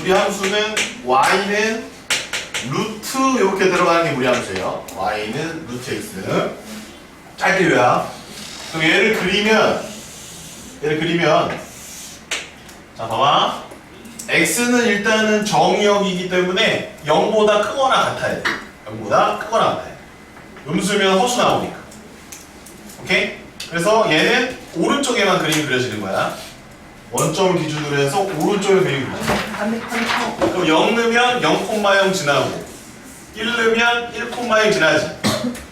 무리함수는 y는 루트 이렇게 들어가는 게 무리함수예요. y는 루트 x. 짧게 요약. 그럼 얘를 그리면 자 봐봐. x는 일단은 정의역이기 때문에 0보다 크거나 같아야 돼. 0보다 크거나 같아야 돼. 음수면 허수 나오니까. 오케이? 그래서 얘는 오른쪽에만 그림이 그려지는 거야. 원점을 기준으로 해서 오른쪽에 그림이 그려져. 그럼 0 넣으면 0,0 지나고 1 넣으면 1,0 지나지.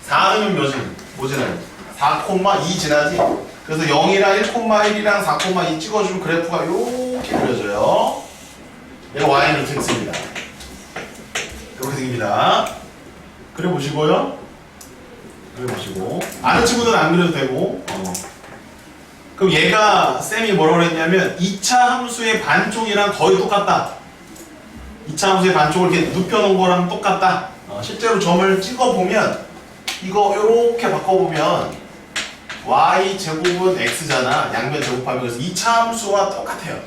4 넣으면 뭐 지나지? 4,2 지나지. 그래서 0이랑 1,1이랑 4,2 찍어주면 그래프가 이렇게 그려져요. 얘가 y는 루트 x입니다. 이렇게 생깁니다. 그려보시고요. 그려보시고 아는 친구들은 안 그려도 되고 그럼 얘가 쌤이 뭐라고 했냐면 2차 함수의 반쪽이랑 거의 똑같다. 2차 함수의 반쪽을 이렇게 눕혀놓은 거랑 똑같다. 실제로 점을 찍어보면 이거 이렇게 바꿔보면 y 제곱은 x잖아. 양면 제곱하면. 그래서 2차 함수와 똑같아요.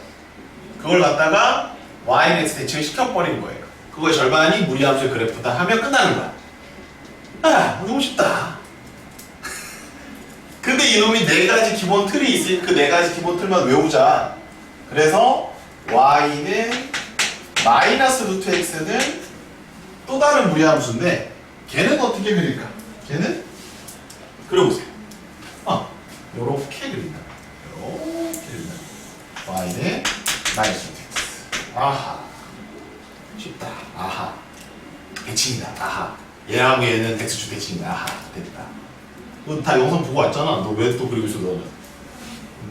그걸 갖다가 y는 x 대칭을 시켜버린 거예요. 그거의 절반이 무리함수의 그래프다 하면 끝나는 거야. 아, 너무 쉽다. 근데 이놈이 4가지 기본 틀이 있으니 그 4가지 기본 틀만 외우자. 그래서 y는 마이너스 루트 x는 또 다른 무리함수인데 걔는 어떻게 그릴까? 걔는 그려보세요. 요렇게 그린다. 요렇게 그린다. y는 마이너스 루트 x. 아하. 쉽다. 아하. 대칭이다. 아하. 얘하고 얘는 x축 대칭이다. 아하. 됐다. 너 다 영상 보고 왔잖아. 너 왜 또 그리고 있어 너는?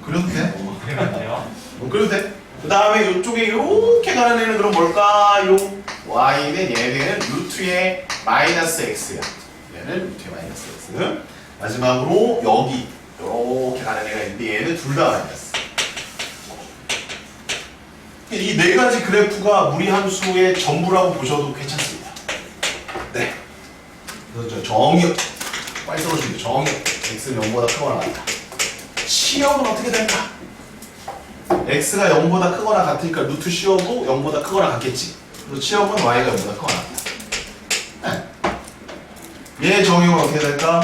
그려도 돼? 그리면 돼요? 그려도 돼. 그 다음에 이쪽에 이렇게 가는 애는 그럼 뭘까요? y는 얘는 루트의 마이너스 x야. 얘는 루트의 마이너스 x. 마지막으로 여기 이렇게 가는 애가 있는데 얘는 둘 다 마이너스. 이 4가지 그래프가 무리함수의 전부라고 보셔도 괜찮습니다. 네. 그래서 정의역 빨리 써보시면 돼요. 정의역 x는 0보다 크거나 같다. 시역은 어떻게 될까? x가 0보다 크거나 같으니까 루트 시역도 0보다 크거나 같겠지. 그래서 시역은 y가 0보다 크거나 같다. 네. 얘 정의역은 어떻게 될까?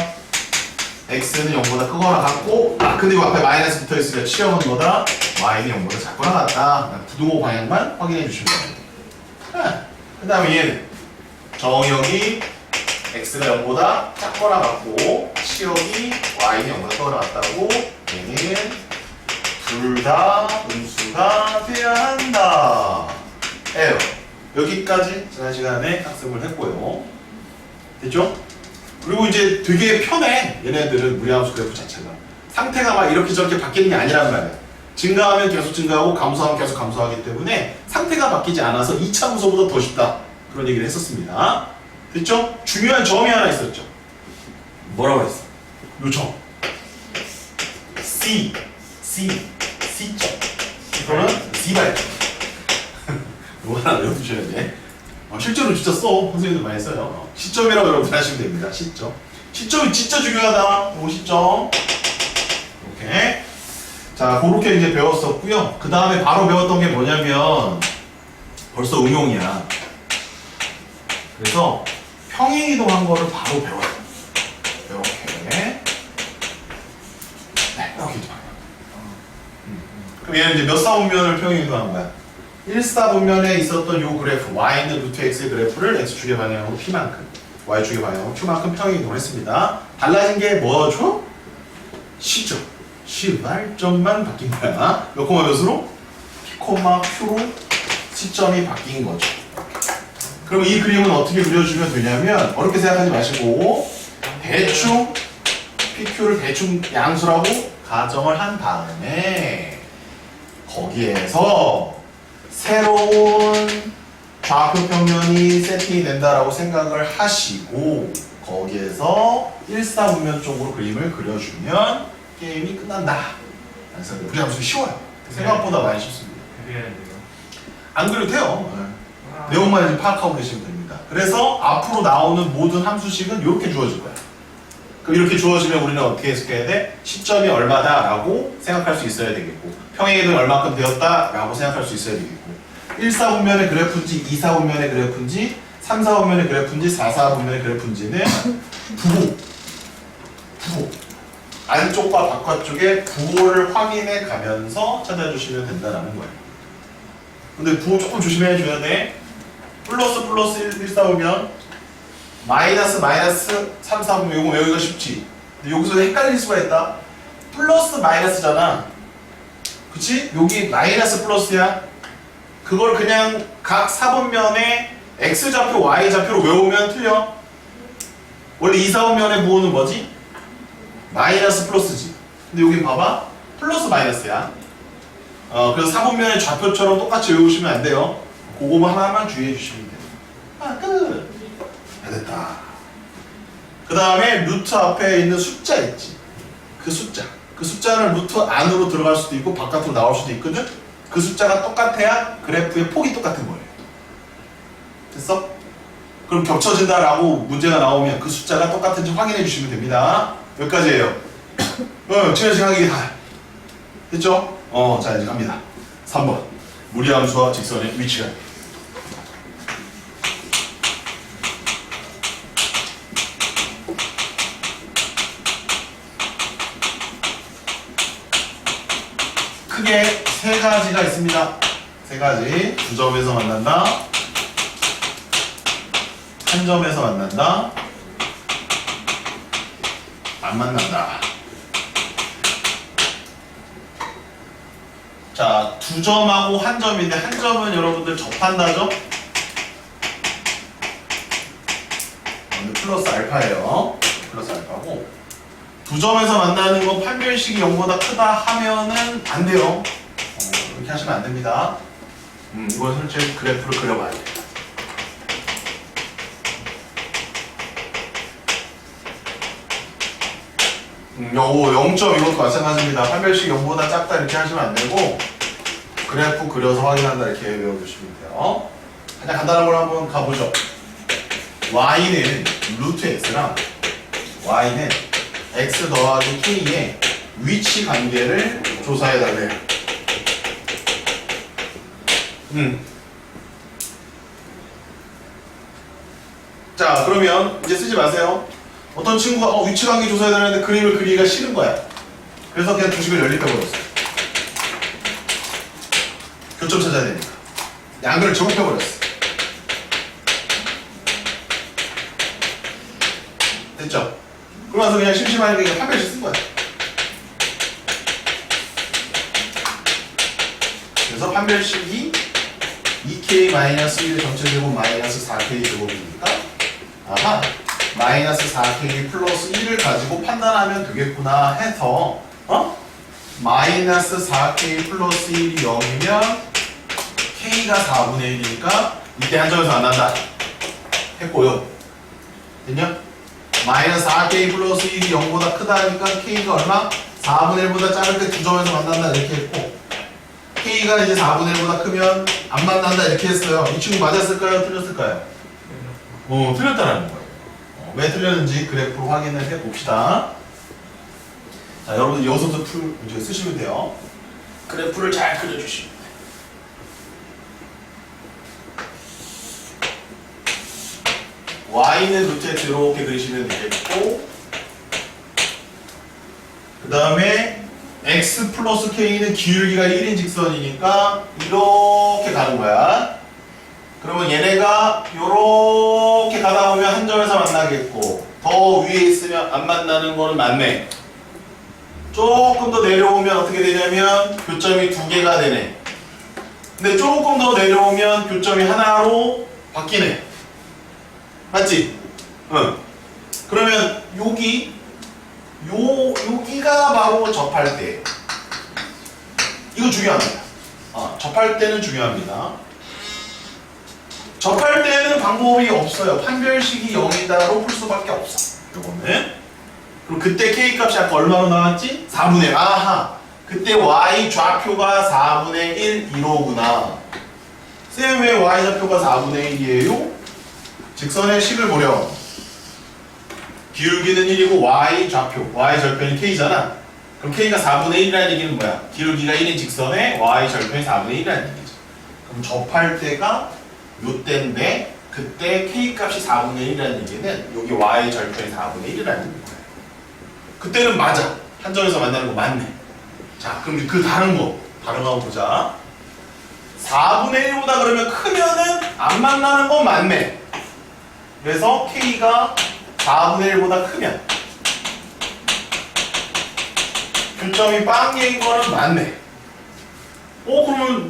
x는 0보다 크거나 같고 근데 이 앞에 마이너스 붙어있으니까 시역은 뭐다? y는 0보다 작거나 같다. 부등호 방향만 확인해 주시면 됩니다. 그 다음에 얘는 정의역이 x가 0보다 작거나 같고 시역이 y는 0보다 크거나 같다고 얘는 둘 다 음수가 돼야 한다. 에요. 여기까지 지난 시간에 학습을 했고요. 됐죠? 그리고 이제 되게 편해. 얘네들은 무리함수 그래프 자체가. 상태가 막 이렇게 저렇게 바뀌는 게 아니란 말이야. 증가하면 계속 증가하고 감소하면 계속 감소하기 때문에 상태가 바뀌지 않아서 2차 함수보다 더 쉽다. 그런 얘기를 했었습니다. 됐죠? 중요한 점이 하나 있었죠. 뭐라고 했어? 요 점. C점. 이거는 C발점. 이거 하나 외워두셔야 돼. 실제로 진짜 써. 선생님들 많이 써요. 시점이라고 여러분들 하시면 됩니다. 시점. 시점이 진짜 중요하다. 요 시점. 이렇게. 자, 그렇게 이제 배웠었고요. 그 다음에 바로 배웠던 게 뭐냐면 벌써 응용이야. 그래서 평행이동한 거를 바로 배워요. 이렇게. 네, 이렇게 이동한 거야. 그럼 얘는 이제 몇 사분면을 평행이동한 거야? 1사분면에 있었던 요 그래프, y는 루트 x의 그래프를 x축의 방향으로 p만큼, y축의 방향으로 q만큼 평행이동을 했습니다. 달라진 게 뭐죠? 시점. 시발점만 바뀐 거야. 몇 코마 몇으로? p, q로 시점이 바뀐 거죠. 그럼 이 그림은 어떻게 그려주면 되냐면 어렵게 생각하지 마시고 대충 PQ를 대충 양수라고 가정을 한 다음에 거기에서 새로운 좌표 평면이 세팅이 된다라고 생각을 하시고 거기에서 1사분면 쪽으로 그림을 그려주면 게임이 끝난다. 그래서 무리함수 쉬워요. 생각보다 많이 쉽습니다. 그래야 돼요. 안 그래도 돼요. 내용만 이제 파악하고 계시면 됩니다. 그래서 앞으로 나오는 모든 함수식은 이렇게 주어질 거야. 그럼 이렇게 주어지면 우리는 어떻게 해석해야 돼? 시점이 얼마다 라고 생각할 수 있어야 되겠고 평행이동이 얼마큼 되었다 라고 생각할 수 있어야 되겠고 1, 4분면의 그래프인지 2, 4분면의 그래프인지 3, 4분면의 그래프인지 4, 4분면의 그래프인지는 부호 안쪽과 바깥쪽에 부호를 확인해 가면서 찾아주시면 된다는 거예요. 근데 부호 조금 조심해 줘야 돼. 플러스 플러스 1, 4분면 마이너스 마이너스 3, 4분면 요거 외우기가 쉽지. 근데 여기서 헷갈릴 수가 있다. 플러스 마이너스잖아. 그치? 여기 마이너스 플러스야. 그걸 그냥 각 4분면의 X좌표, Y좌표로 외우면 틀려. 원래 2, 4분면의 부호는 뭐지? 마이너스 플러스지. 근데 여기 봐봐. 플러스 마이너스야. 그래서 4분면의 좌표처럼 똑같이 외우시면 안 돼요. 그거만 하나만 주의해 주시면 돼요. 아, 끝. 다 됐다. 그 다음에 루트 앞에 있는 숫자 있지. 그 숫자는 루트 안으로 들어갈 수도 있고 바깥으로 나올 수도 있거든. 그 숫자가 똑같아야 그래프의 폭이 똑같은 거예요. 됐어? 그럼 겹쳐진다라고 문제가 나오면 그 숫자가 똑같은지 확인해 주시면 됩니다. 여기까지예요. 지나치게 다 됐죠? 자 이제 갑니다. 3번 무리함수와 직선의 위치가 크게 세 가지가 있습니다. 세 가지. 두 점에서 만난다. 한 점에서 만난다. 안 만난다. 자, 두 점하고 한 점인데 한 점은 여러분들 접한다죠? 플러스 알파예요. 플러스 알파고. 두 점에서 만나는 거 판별식이 0보다 크다 하면은 안 돼요. 그렇게 하시면 안 됩니다. 이건 솔직히 그래프를 그려봐야 돼요. 요 0점 이것도 마찬가지입니다. 판별식 0보다 작다 이렇게 하시면 안 되고 그래프 그려서 확인한다 이렇게 외워주시면 돼요. 그냥 간단한 걸 한번 가보죠. y는 루트 x랑 y는 x 더하기 k의 위치 관계를 조사해 달래요. 자, 그러면 이제 쓰지 마세요. 어떤 친구가 위치 관계 조사해 달라는데 그림을 그리기가 싫은 거야. 그래서 그냥 중식을 연립해 버렸어. 교점 찾아야 되니까. 양근을 제곱해 버렸어. 됐죠? 그러면서 그냥 심심하게 그냥 판별식 쓴 거야. 그래서 판별식이 2k-1의 전체 제곱 마이너스 4k 제곱이니까 아하 마이너스 4k 플러스 1을 가지고 판단하면 되겠구나 해서 마이너스 4k 플러스 1이 0이면 k가 4분의 1이니까 이때 한 점에서 만난다 했고요. 됐냐? 마이너스 4k 플러스 1이 0보다 크다 하니까 k가 얼마? 4분의 1보다 작을 때 두 점에서 만난다 이렇게 했고 k가 이제 4분의 1보다 크면 안 만난다 이렇게 했어요. 이 친구 맞았을까요? 틀렸을까요? 틀렸다라는 거예요. 왜 틀렸는지 그래프로 확인을 해봅시다. 자, 여러분들 여기서부터 이제 쓰시면 돼요. 그래프를 잘 그려주시면 돼요. y는 루트 x 이렇게 그리시면 되겠고 그 다음에 x 플러스 k는 기울기가 1인 직선이니까 이렇게 가는 거야. 그러면 얘네가 이렇게 가다 보면 한 점에서 만나겠고 더 위에 있으면 안 만나는 거는 맞네. 조금 더 내려오면 어떻게 되냐면 교점이 두 개가 되네. 근데 조금 더 내려오면 교점이 하나로 바뀌네. 맞지? 응. 그러면 여기가 바로 접할 때 이거 중요합니다. 접할 때는 중요합니다. 접할 때는 방법이 없어요. 판별식이 0이다로 풀 수밖에 없어. 요거는. 그럼 그때 k 값이 아까 얼마로 나왔지? 4분의 1. 아하. 그때 y 좌표가 4분의 1 1호구나. 쌤 왜 y 좌표가 4분의 1이에요? 직선의 식을 보렴. 기울기는 1이고 y 좌표, y 절편이 k잖아. 그럼 k가 4분의 1이라는 얘기는 뭐야? 기울기가 1인 직선에 y 절편이 4분의 1이라는 얘기죠. 그럼 그럼 접할 때가 요때인데 그때 K값이 4분의 1이라는 얘기는 여기 Y 절편이 4분의 1이라는 거예요. 그때는 맞아. 한점에서 만나는 거 맞네. 자, 그럼 그 다른 거 한번 보자. 4분의 1보다 그러면 크면은 안 만나는 건 맞네. 그래서 K가 4분의 1보다 크면 교점이 빵개인 거는 맞네. 그러면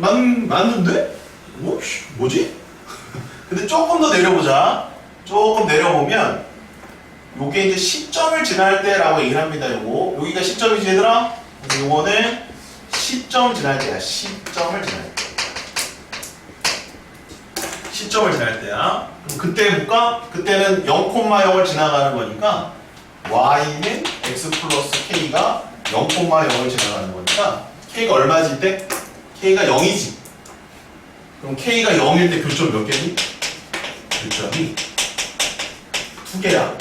맞는데? 뭐지? 근데 조금 더 내려보자. 조금 내려보면 요게 이제 시점을 지날 때라고 얘기를 합니다. 여기가 시점이지 얘들아? 그래서 요거는 시점 지날 때야. 시점을 지날 때. 시점을 지날 때야. 그럼 그때 볼까? 그때는 0,0을 지나가는 거니까 y는 x 플러스 k가 0,0을 지나가는 거니까 k가 얼마지 이때? k가 0이지. 그럼 k가 0일 때 교점 몇 개니? 교점이 2개야.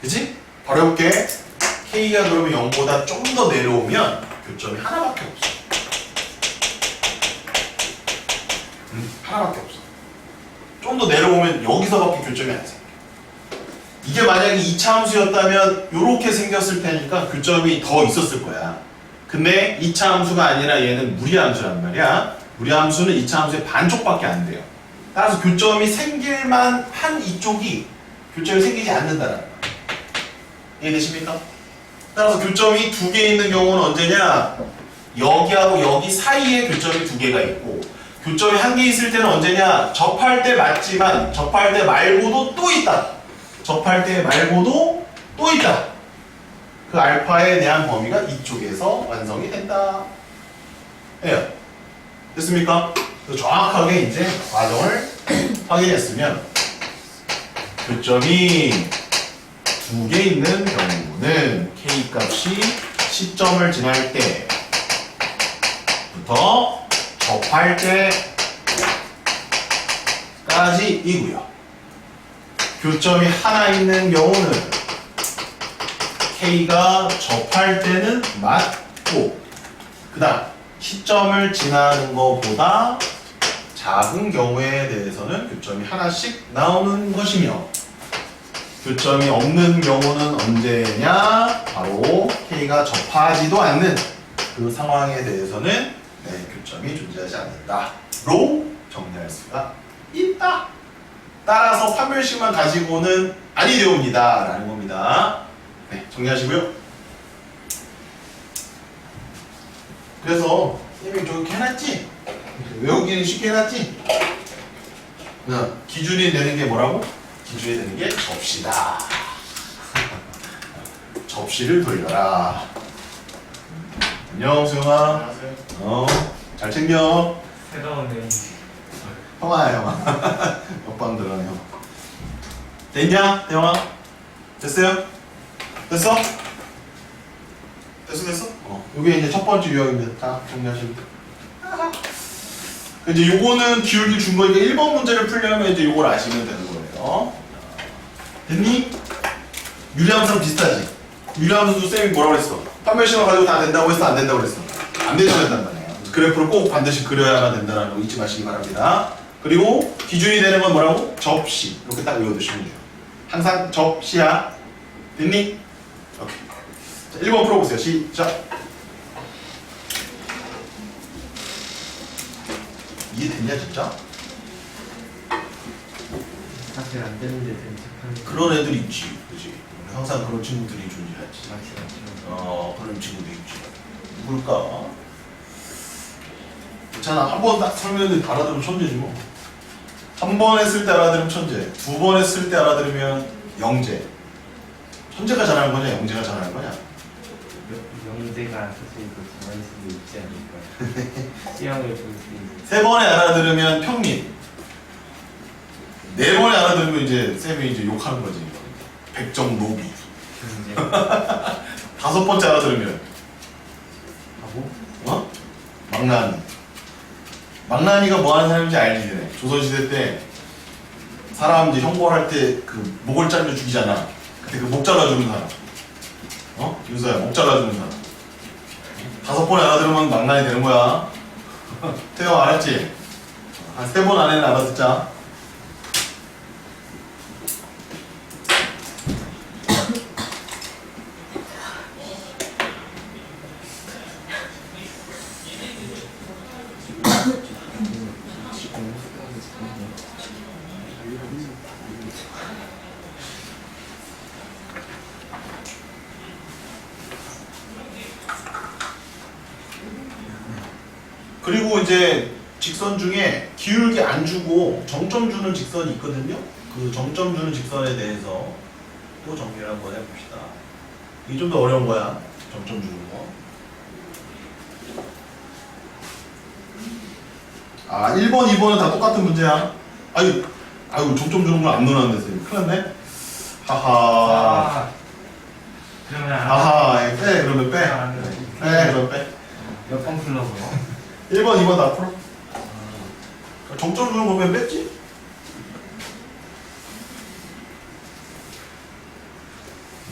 그치? 바로 해볼게. k가 그러면 0보다 좀 더 내려오면 교점이 하나밖에 없어. 하나밖에 없어. 좀 더 내려오면 여기서밖에 교점이 안 생겨. 이게 만약에 2차 함수였다면 이렇게 생겼을 테니까 교점이 더 있었을 거야. 근데 2차 함수가 아니라 얘는 무리함수란 말이야. 무리함수는 2차 함수의 반쪽밖에 안 돼요. 따라서 교점이 생길만 한 이쪽이 교점이 생기지 않는다는 거야. 이해되십니까? 따라서 교점이 2개 있는 경우는 언제냐? 여기하고 여기 사이에 교점이 2개가 있고 교점이 1개 있을 때는 언제냐? 접할 때 맞지만 접할 때 말고도 또 있다. 접할 때 말고도 또 있다. 그 알파에 대한 범위가 이쪽에서 완성이 된다. 예. 됐습니까? 정확하게 이제 과정을 확인했으면 교점이 2개 있는 경우는 K 값이 시점을 지날 때부터 접할 때까지이고요. 교점이 하나 있는 경우는 K가 접할 때는 맞고 그 다음 시점을 지나는 것보다 작은 경우에 대해서는 교점이 하나씩 나오는 것이며 교점이 없는 경우는 언제냐? 바로 K가 접하지도 않는 그 상황에 대해서는 교점이 존재하지 않는다로 정리할 수가 있다. 따라서 판별식만 가지고는 아니 되옵니다 라는 겁니다. 네, 정리하시고요. 그래서 쌤이 저기 해놨지? 외우기는 쉽게 해놨지? 기준이 되는 게 뭐라고? 기준이 되는 게 접시다. 접시를 돌려라. 안녕 수영아. 잘 챙겨. 새로운데 형아야 형아. 옆방 들어가네 형. 됐냐 대영아? 됐어요? 됐어? 됐어? 요게 이제 첫 번째 유형입니다. 다 정리하시면 돼. 이제 요거는 기울기 준 거니까 1번 문제를 풀려면 이제 요걸 아시면 되는 거예요. 됐니? 유리함수랑 비슷하지? 유리함수도 쌤이 뭐라고 그랬어? 판별식을 가지고 다 된다고 했어? 안 된다고 그랬어? 안 된다고 했단 말이야. 그래프를 꼭 반드시 그려야만 된다는 거 잊지 마시기 바랍니다. 그리고 기준이 되는 건 뭐라고? 접시. 이렇게 딱 외워두시면 돼요. 항상 접시야. 됐니? 오케이. 자, 1번 풀어보세요. 시작. 이해됐냐 진짜? 사실 안 되는데 된 척하는 그런 애들이 있지, 그지? 항상 그런 친구들이 존재하지. 맞죠. 그런 친구들이 있지. 누굴까? 괜찮아. 한 번 딱 설명했는데 알아들으면 천재지 뭐. 한 번 했을 때 알아들으면 천재. 2번 했을 때 알아들으면 영재. 천재가 잘하는 거냐, 영재가 잘하는 거냐? 영재가 사실 더 잘할 수도 있지 않을까. 시험을 볼 때 3번에 알아들으면 평민. 4번에 알아들으면 이제 쌤이 이제 욕하는 거지. 백정 노비. 경제 5번째 알아들으면 하고 망나니. 망나니가 뭐 하는 사람인지 알지? 그래. 조선시대 때 사람 이제 형벌할 때 그 목을 잘려 죽이잖아. 그때 그 목 잘라주는 사람. 윤서야, 목 잘라주는 사람. 5번에 알아들으면 망나니 되는 거야. 태영 알았지? 한 3번 안에는 알아듣자. 그리고 이제 직선 중에 기울기 안 주고 정점 주는 직선이 있거든요. 그 정점 주는 직선에 대해서 또 정리를 한번 해봅시다. 이게 좀 더 어려운 거야. 정점 주는 거. 아, 1번, 2번은 다 똑같은 문제야. 아유, 정점 주는 걸 안 넣어놨네, 선생님. 큰일 났네. 하하. 그러면 하하, 빼, 그러면 빼. 빼, 그러면 빼. 몇번 풀러고? 1번, 2번 다 풀어. 정점 주는 거면 뺐지?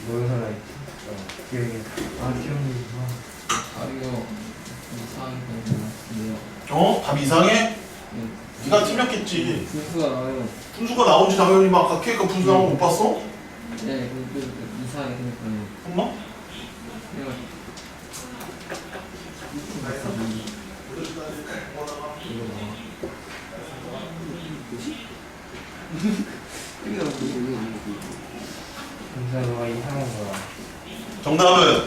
뭐가 있지? 기억이 기억이 다리가 이상한 것 같은데요. 답 이상해? 네가 틀렸겠지. 분수가 나와요. 분수가 나오지 당연히 막 아까 K가 분수 나온 거 못 봤어? 네, 이상하게 생겼어요. 엄마? 그냥 분사가 이상한 거야. 정답은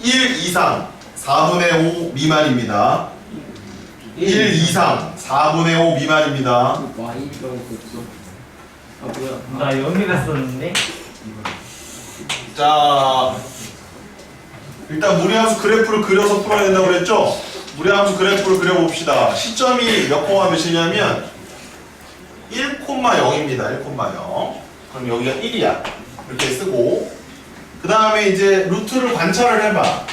1 이상 4분의 5 미만입니다. 1 이상 4분의 5 미만입니다. Y라고 했어. 아 뭐야? 나 여기다 썼는데? 자, 일단 무리함수 그래프를 그려서 풀어야 된다고 그랬죠? 무리함수 그래프를 그려봅시다. 시점이 몇 콤마 몇이냐면 1,0입니다. 1,0. 그럼 여기가 1이야. 이렇게 쓰고 그 다음에 이제 루트를 관찰을 해봐.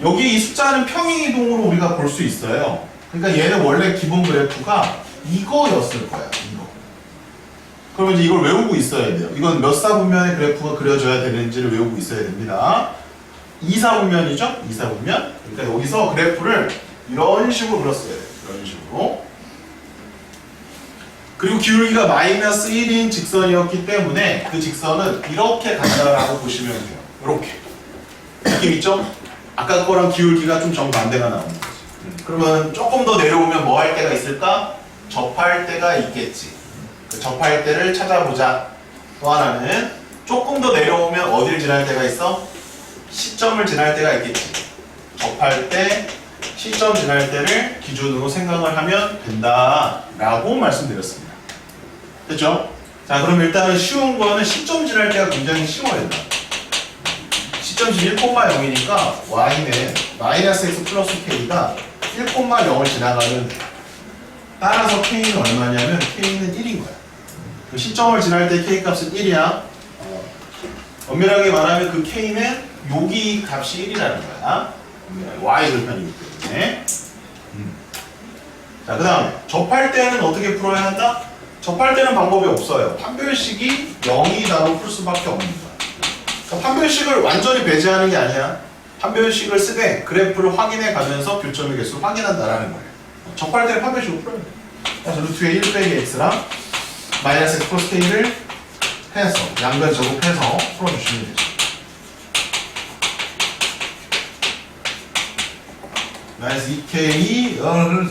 여기 이 숫자는 평행이동으로 우리가 볼 수 있어요. 그러니까 얘는 원래 기본 그래프가 이거였을 거야. 이거. 그러면 이제 이걸 외우고 있어야 돼요. 이건 몇 사분면의 그래프가 그려져야 되는지를 외우고 있어야 됩니다. 2사분면이죠? 2사분면. 그러니까 여기서 그래프를 이런 식으로 그렸어야 돼요. 이런 식으로. 그리고 기울기가 마이너스 1인 직선이었기 때문에 그 직선은 이렇게 간다라고 보시면 돼요. 이렇게. 느낌 있죠? 아까 거랑 기울기가 좀 정반대가 나오는 거지. 그러면 조금 더 내려오면 뭐 할 때가 있을까? 접할 때가 있겠지. 그 접할 때를 찾아보자. 또 하나는 조금 더 내려오면 어디를 지날 때가 있어? 시점을 지날 때가 있겠지. 접할 때, 시점 지날 때를 기준으로 생각을 하면 된다라고 말씀드렸습니다. 됐죠? 자, 그럼 일단은 쉬운 거는 시점 지날 때가 굉장히 쉬워요. 시점이 1,0이니까 y는 마이너스 x 플러스 k가 1,0을 지나가면 따라서 k는 얼마냐면 k는 1인 거야. 그 시점을 지날 때 k 값은 1이야. 엄밀하게 말하면 그 k는 여기 값이 1이라는 거야. y 절편이기 때문에. 자, 그 다음에 접할 때는 어떻게 풀어야 한다? 접할 때는 방법이 없어요. 판별식이 0이다로 풀 수밖에 없는 거야. 그러니까 판별식을 완전히 배제하는 게 아니야. 판별식을 쓰되 그래프를 확인해 가면서 교점의 개수를 확인한다라는 거예요. 접할 때는 판별식을 풀어야 돼. 그래서 루트의 1 빼기 x랑 마이너스 x 플러스 k를 해서 양변 제곱해서 풀어주시면 되죠. 마이너스 2k 열을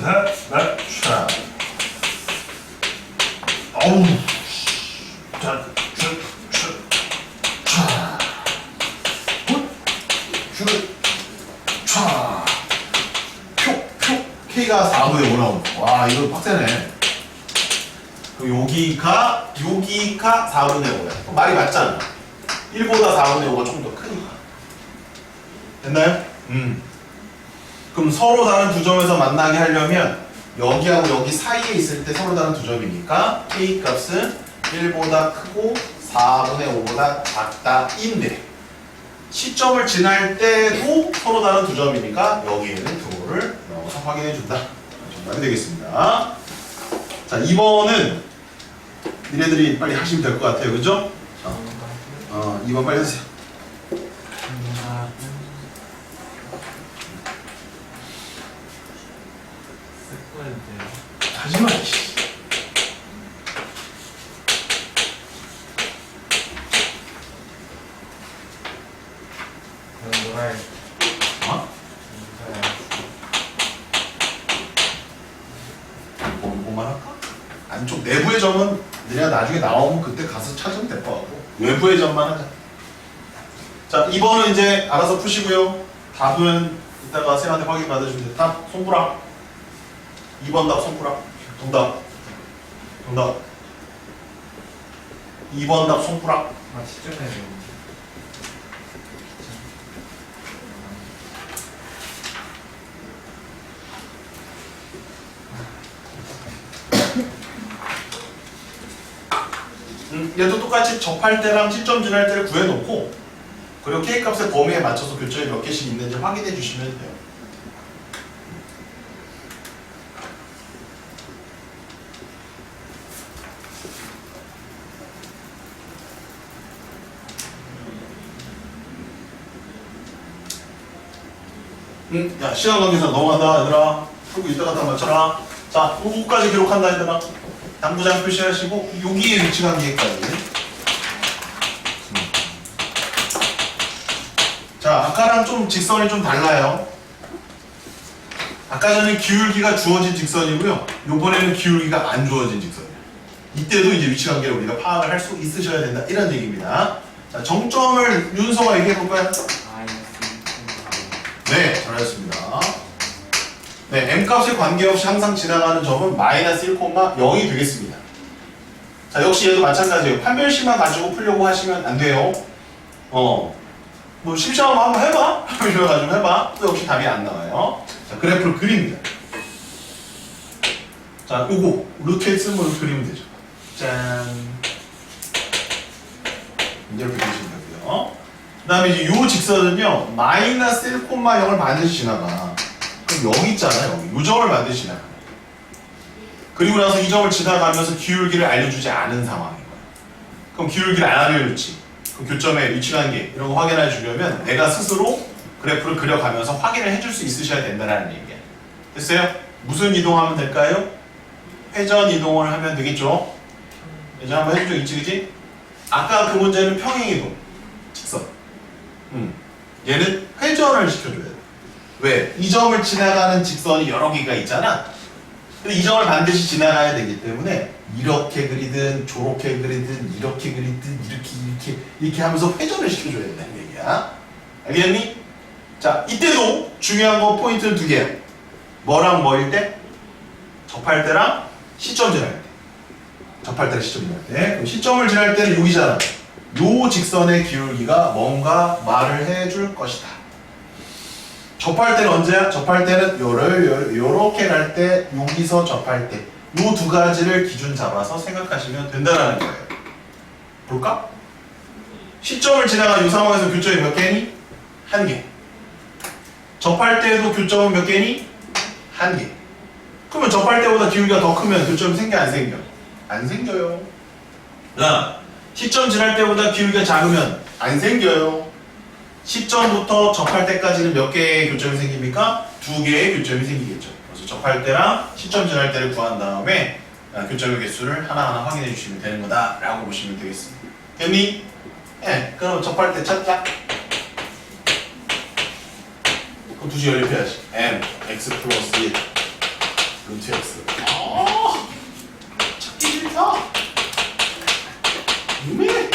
맞춰. 어우, 자, K가 4분의 5 나온다. 와, 이거 빡세네. 그럼 여기가 4분의 5야. 말이 맞잖아. 1보다 4분의 5가 좀 더 크니까. 됐나요? 그럼 서로 다른 두 점에서 만나게 하려면 여기하고 여기 사이에 있을 때 서로 다른 두 점이니까 K 값은 1보다 크고 4분의 5보다 작다인데 시점을 지날 때도 서로 다른 두 점이니까 여기에는 등호를 넣어서 확인해 준다. 정답이 되겠습니다. 자, 2번은 니네들이 빨리 하시면 될 것 같아요. 그죠? 자, 2번 빨리 하세요. 섞어야 돼요. 하지마. 이씨. 그럼 노랄. 어? 뭐만 할까? 안쪽 내부의 점은 내가 나중에 나오면 그때 가서 찾으면 될 것 같고 외부의 점만 하자. 자, 2번은 이제 알아서 푸시고요. 답은 이따가 쌤한테 확인 받아주면 돼. 답 손가락. 2번 답 손가락. 정답. 정답. 2번 답 손가락. 아, 시점해야 돼요. 얘도 똑같이 접할 때랑 시점 지날 때를 구해놓고 그리고 K값의 범위에 맞춰서 교점이 몇 개씩 있는지 확인해 주시면 돼요. 야, 시간 관계상 넘어간다 얘들아. 그리고 이따 갖다 맞춰라. 자, 요거까지 기록한다 얘들아. 당구장 표시하시고 여기에 위치 관계까지. 자, 아까랑 좀 직선이 좀 달라요. 아까 전에 기울기가 주어진 직선이고요. 요번에는 기울기가 안 주어진 직선이에요. 이때도 이제 위치 관계를 우리가 파악을 할 수 있으셔야 된다. 이런 얘기입니다. 자, 정점을 윤서가 얘기해 볼까요? 네, 잘하셨습니다. 네, m값에 관계없이 항상 지나가는 점은 마이너스 1,0이 되겠습니다. 자, 역시 얘도 마찬가지예요. 판별식만 가지고 풀려고 하시면 안 돼요. 뭐 심심하면 한번 해봐. 판별식만 가지고 해봐. 또 역시 답이 안 나와요. 자, 그래프를 그립니다. 자, 요거 루트 x으로 그리면 되죠. 짠. 이렇게 보시면 되고요. 그 다음에 이제 요 직선은요, 마이너스 1,0을 반드시 지나가. 그럼 여기 있잖아요. 여기. 요 점을 반드시 지나가. 그리고 나서 이 점을 지나가면서 기울기를 알려주지 않은 상황인 거예요. 그럼 기울기를 안 알려줬지. 그럼 교점의 위치 관계 이런 거 확인해 주려면 내가 스스로 그래프를 그려가면서 확인을 해줄 수 있으셔야 된다는 얘기예요. 됐어요? 무슨 이동하면 될까요? 회전 이동을 하면 되겠죠? 이제 한번 해주죠. 있지, 그치? 아까 그 문제는 평행 이동. 직선. 얘는 회전을 시켜줘야 돼. 왜? 이 점을 지나가는 직선이 여러 개가 있잖아. 근데 이 점을 반드시 지나가야 되기 때문에 이렇게 그리든 저렇게 그리든 이렇게 그리든 이렇게 하면서 회전을 시켜줘야 된다는 얘기야. 알겠니? 자, 이때도 중요한 거 포인트는 두 개야. 뭐랑 뭐일 때? 접할 때랑 시점 지날 때. 접할 때랑 시점 지날 때. 그럼 시점을 지날 때는 여기잖아. 요 직선의 기울기가 뭔가 말을 해줄 것이다. 접할 때는 언제야? 접할 때는 요렇게 갈 때, 여기서 접할 때. 요 두 가지를 기준 잡아서 생각하시면 된다는 거예요. 볼까? 시점을 지나간 이 상황에서 교점이 몇 개니? 한 개. 접할 때도 교점은 몇 개니? 한 개. 그러면 접할 때보다 기울기가 더 크면 교점이 생겨 안 생겨? 안 생겨요. 시점 지날 때보다 기울기가 작으면 안 생겨요. 시점부터 접할 때까지는 몇 개의 교점이 생깁니까? 두 개의 교점이 생기겠죠. 그래서 접할 때랑 시점 지날 때를 구한 다음에 교점의 개수를 하나하나 확인해 주시면 되는 거다 라고 보시면 되겠습니다. 됐니? 네, 그럼 접할 때 찾자. 그럼 두시 연립해야지. m x 플러스 1 루트 x. 찾기 싫다. 유명해.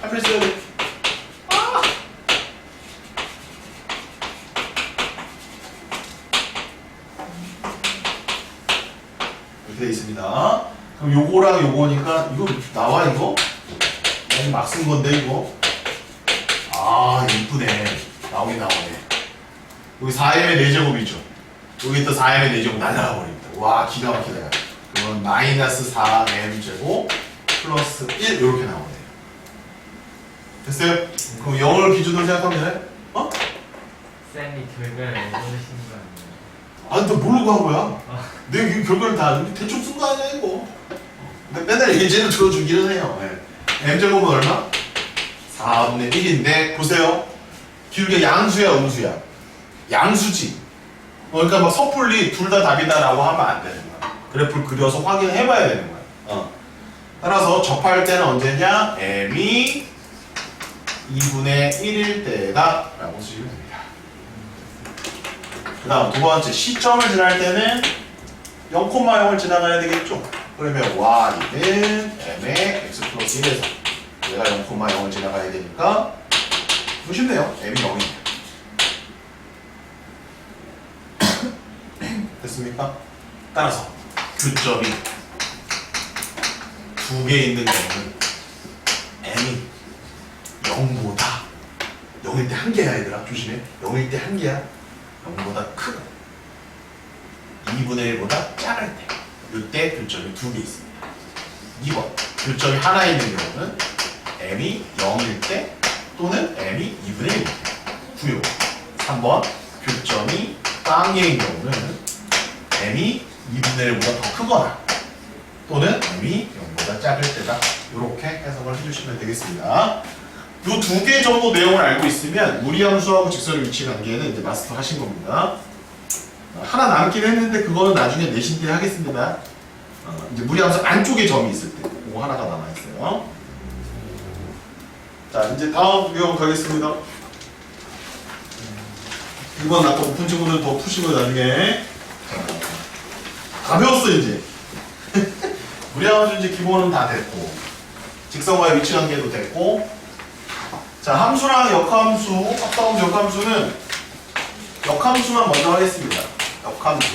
앞에 써야 돼. 이렇게 돼 있습니다. 그럼 요거랑 요거니까 이거 나와 이거? 막 쓴 건데 이거. 아 이쁘네. 나오긴 나오네. 여기 4m의 4제곱이죠. 여기 또 4m의 4제곱 날라가 버립니다. 와 기가 막히다. 그러면 마이너스 4m 제곱 플러스 1 이렇게 나오네요. 됐어요? 그럼 0을 기준으로 생각하면 되나요? 어? 쌤이 결과를 모르신 거 아니에요? 아니 너 모르고 한 거야. 내가 이 결과를 다 대충 쓴 거 아니야 이거. 맨날 예제를 들어주기는 해요. 네. m제곱은 얼마? 4분의 1인데 보세요. 기울기가 양수야 음수야? 양수지. 그러니까 막 섣불리 둘 다 답이다라고 하면 안 되는 거야. 그래프를 그려서 확인해봐야 되는 거야. 따라서 접할 때는 언제냐? m이 2분의 1일 때다 라고 쓰시면 됩니다. 그 다음 두 번째, 시점을 지날 때는 0,0을 지나가야 되겠죠? 그러면 y는 m의 x 플러스 1에서 얘가 0,0을 지나가야 되니까 쉽네요. m이 0입니다. 됐습니까? 따라서 교점이 두 개 있는 경우는 m이 0보다 0일 때 한 개야 얘들아 조심해. 0일 때 한 개야. 0보다 크고 2분의 1보다 작을 때 이때 교점이 두 개 있습니다. 2번 교점이 하나 있는 경우는 m이 0일 때 또는 m이 2분의 1일 때 구요. 3번 교점이 쌍개인 경우는 m이 2분의 1보다 더 크거나 또는 m이 0보다 작을 때다. 이렇게 해석을 해주시면 되겠습니다. 이 두 개 정도 내용을 알고 있으면 무리함수하고 직선의 위치 관계는 이제 마스터 하신 겁니다. 하나 남긴 했는데 그거는 나중에 내신 때 하겠습니다. 이제 무리함수 안쪽에 점이 있을 때 그거 하나가 남아있어요. 자 이제 다음 내용 가겠습니다. 이번 아까 오픈 친구들 더 푸시고 나중에 다 배웠어 이제. 무리함수 이제 기본은 다 됐고 직선과의 위치 관계도 됐고 자 함수랑 역함수 합성함수 역함수는 역함수만 먼저 하겠습니다. 역함수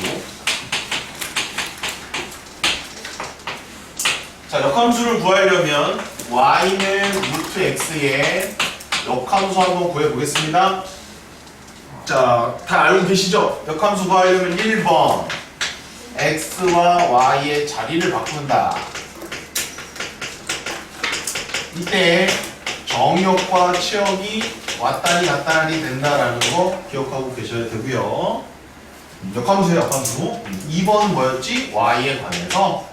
자 역함수를 구하려면 y는 루트 x의 역함수 한번 구해보겠습니다. 자 다 알고 계시죠? 역함수 구하려면 1번 x와 y의 자리를 바꾼다. 이때 정역과 치역이 왔다리 갔다리 된다라는 거 기억하고 계셔야 되고요. 역함수예요, 역함수. 2번 뭐였지? y에 관해서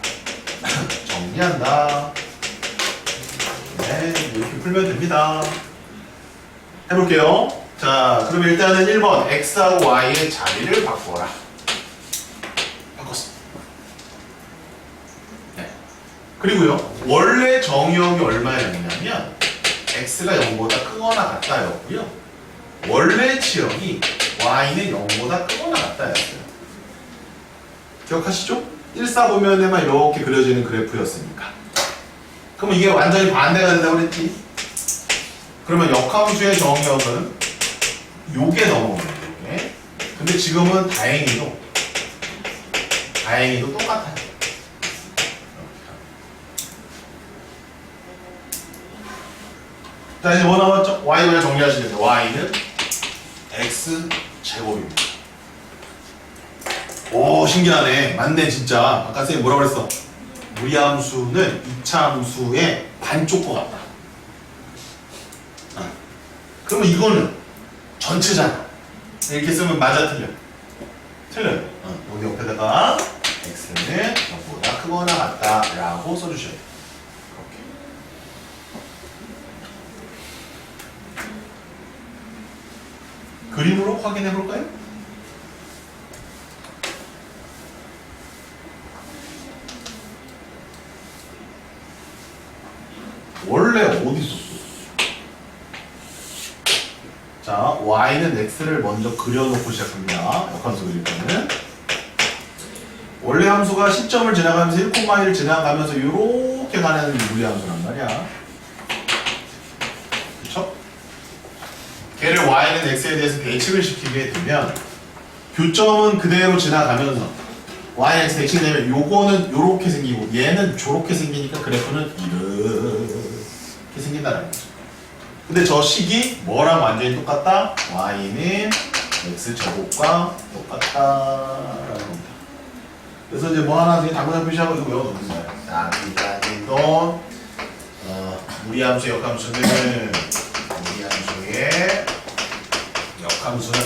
정리한다. 네, 이렇게 풀면 됩니다. 해볼게요. 자, 그럼 일단은 1번 x하고 y의 자리를 바꿔라. 그리고요 원래 정의역이 얼마였냐면 x가 0보다 크거나 같다였고요 원래 치역이 y는 0보다 크거나 같다였어요. 기억하시죠? 1사분면에만 이렇게 그려지는 그래프였으니까. 그러면 이게 완전히 반대가 된다고 그랬지? 그러면 역함수의 정의역은 요게 넘어오는 거예요. 근데 지금은 다행히도 똑같아요. 자 이제 뭐 남았죠? y를 정리하시면 돼요. y는 x 제곱입니다. 오 신기하네. 맞네 진짜. 아까 선생님 뭐라고 그랬어? 무리함수는 2차 함수의 반쪽과 같다. 그러면 이거는 전체잖아. 이렇게 쓰면 맞아 틀려? 틀려요. 여기 옆에다가 x는 0보다 크거나 같다 라고 써주셔야 돼요. 그림으로 확인해 볼까요? 원래 어디 있었어? 자, y는 x를 먼저 그려놓고 시작합니다. 역함수 그릴 때는 원래 함수가 시점을 지나가면서 1,1을 지나가면서 이렇게 가는 무리함수란 말이야. 그쵸? 걔를 y는 x에 대해서 대칭을 시키게 되면 교점은 그대로 지나가면서 y는 x 대칭이 되면 요거는 요렇게 생기고 얘는 저렇게 생기니까 그래프는 이렇게 생긴다는 거죠. 근데 저 식이 뭐랑 완전히 똑같다? y는 x제곱과 똑같다라는 겁니다. 그래서 이제 뭐 하나 당근을 표시하고 이거 외워두는 거예요. 자, 여기까지도 무리함수 역함수는 무리함수의 역함수는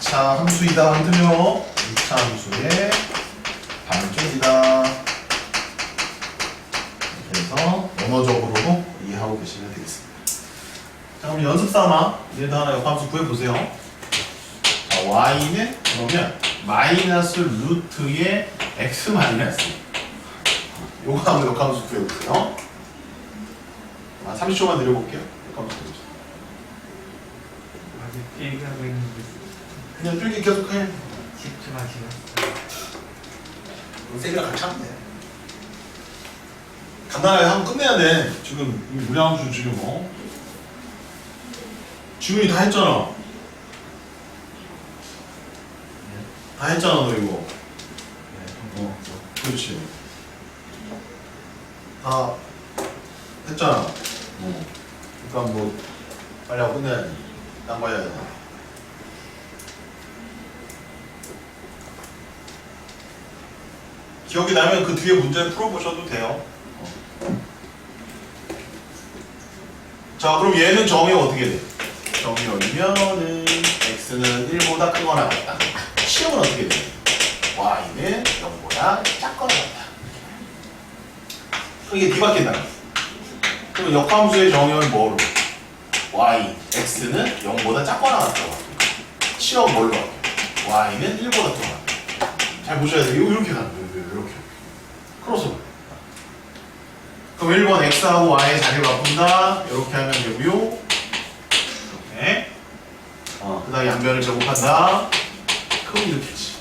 2차 함수이다 하면 틀려. 2차 함수의 반쪽이다. 그래서 언어적으로도 이해하고 계시면 되겠습니다. 자, 그럼 연습 삼아 얘도 하나 역함수 구해보세요. 자, y는 그러면 마이너스 루트의 x 마이너스. 요거 한번 역함수 구해보세요. 30초만 내려볼게요. 역함수 구해보세요. 아직 필기하고 있는데 그냥 필기 계속 해. 10초가 지났어. 쌤이랑 같이 하면 돼. 간단하게 한번 끝내야 돼. 지금 이 무량함수 지금 지훈이 다 했잖아. 다 했잖아 너 이거. 그렇지. 다 했잖아. 그러니까 뭐 빨리 하고 끝내야지. 딴 거 해야 돼. 기억이 나면 그 뒤에 문제 풀어보셔도 돼요. 자, 그럼 얘는 정의가 어떻게 돼? 정의이면은 x는 1보다 크거나 같다. 시험은 어떻게 돼? y는 0보다 작거나 같다. 이게 뒤바뀐다. 그럼 역함수의 정의는 뭐로? y, x는 0보다 작거나 같다고. 시험 뭘로 할게요? y는 1보다 크거나. 잘 보셔야 돼요. 이렇게 가는 거예요. 이렇게. 크로스. 그럼 1번 x하고 y의 자리를 바꾼다. 이렇게 하면 되고요. 이렇게. 그 다음에 양변을 제곱한다. 그럼 이렇게지.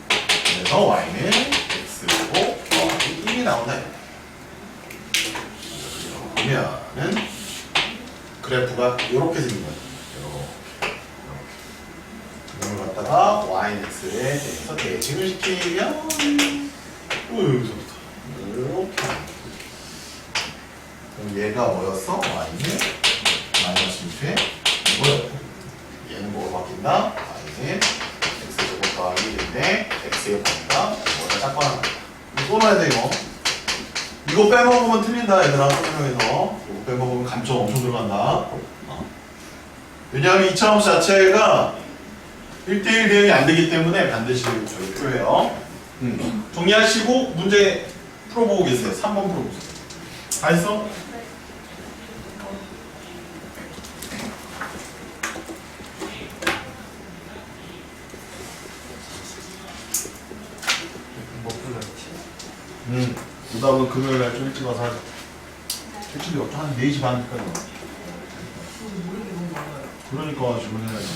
그래서 y는 x고 더하기 1이 나온다. 보면은 그래프가 이렇게 생긴 거예요. 이렇게. 이걸 갖다가 y는 x에 대해서 대칭을 시키면 여기서부터 이렇게. 그럼 얘가 뭐였어? y는 마이너스 2에 뭐였고 얘는 뭐가 바뀐다? y는 x제곱 더하기 1인데 x에 바뀐다? 뭐가 작거나 같다. 이거 써놔야 돼 이거. 이거 빼먹으면 틀린다 얘들아. 설명해서 이거 빼먹으면 감점 엄청 들어간다. 왜냐하면 이차 함수 자체가 1대1 대응이 안 되기 때문에 반드시 저희 필요해요. 정리하시고 문제 풀어보고 계세요. 3번 풀어보세요. 다 했어? 뭐 불렀지? 오답은 금요일날 좀 일찍 와서 하자. 일찍이 한 4시 반까지 와. 그러니까 지금 해야지.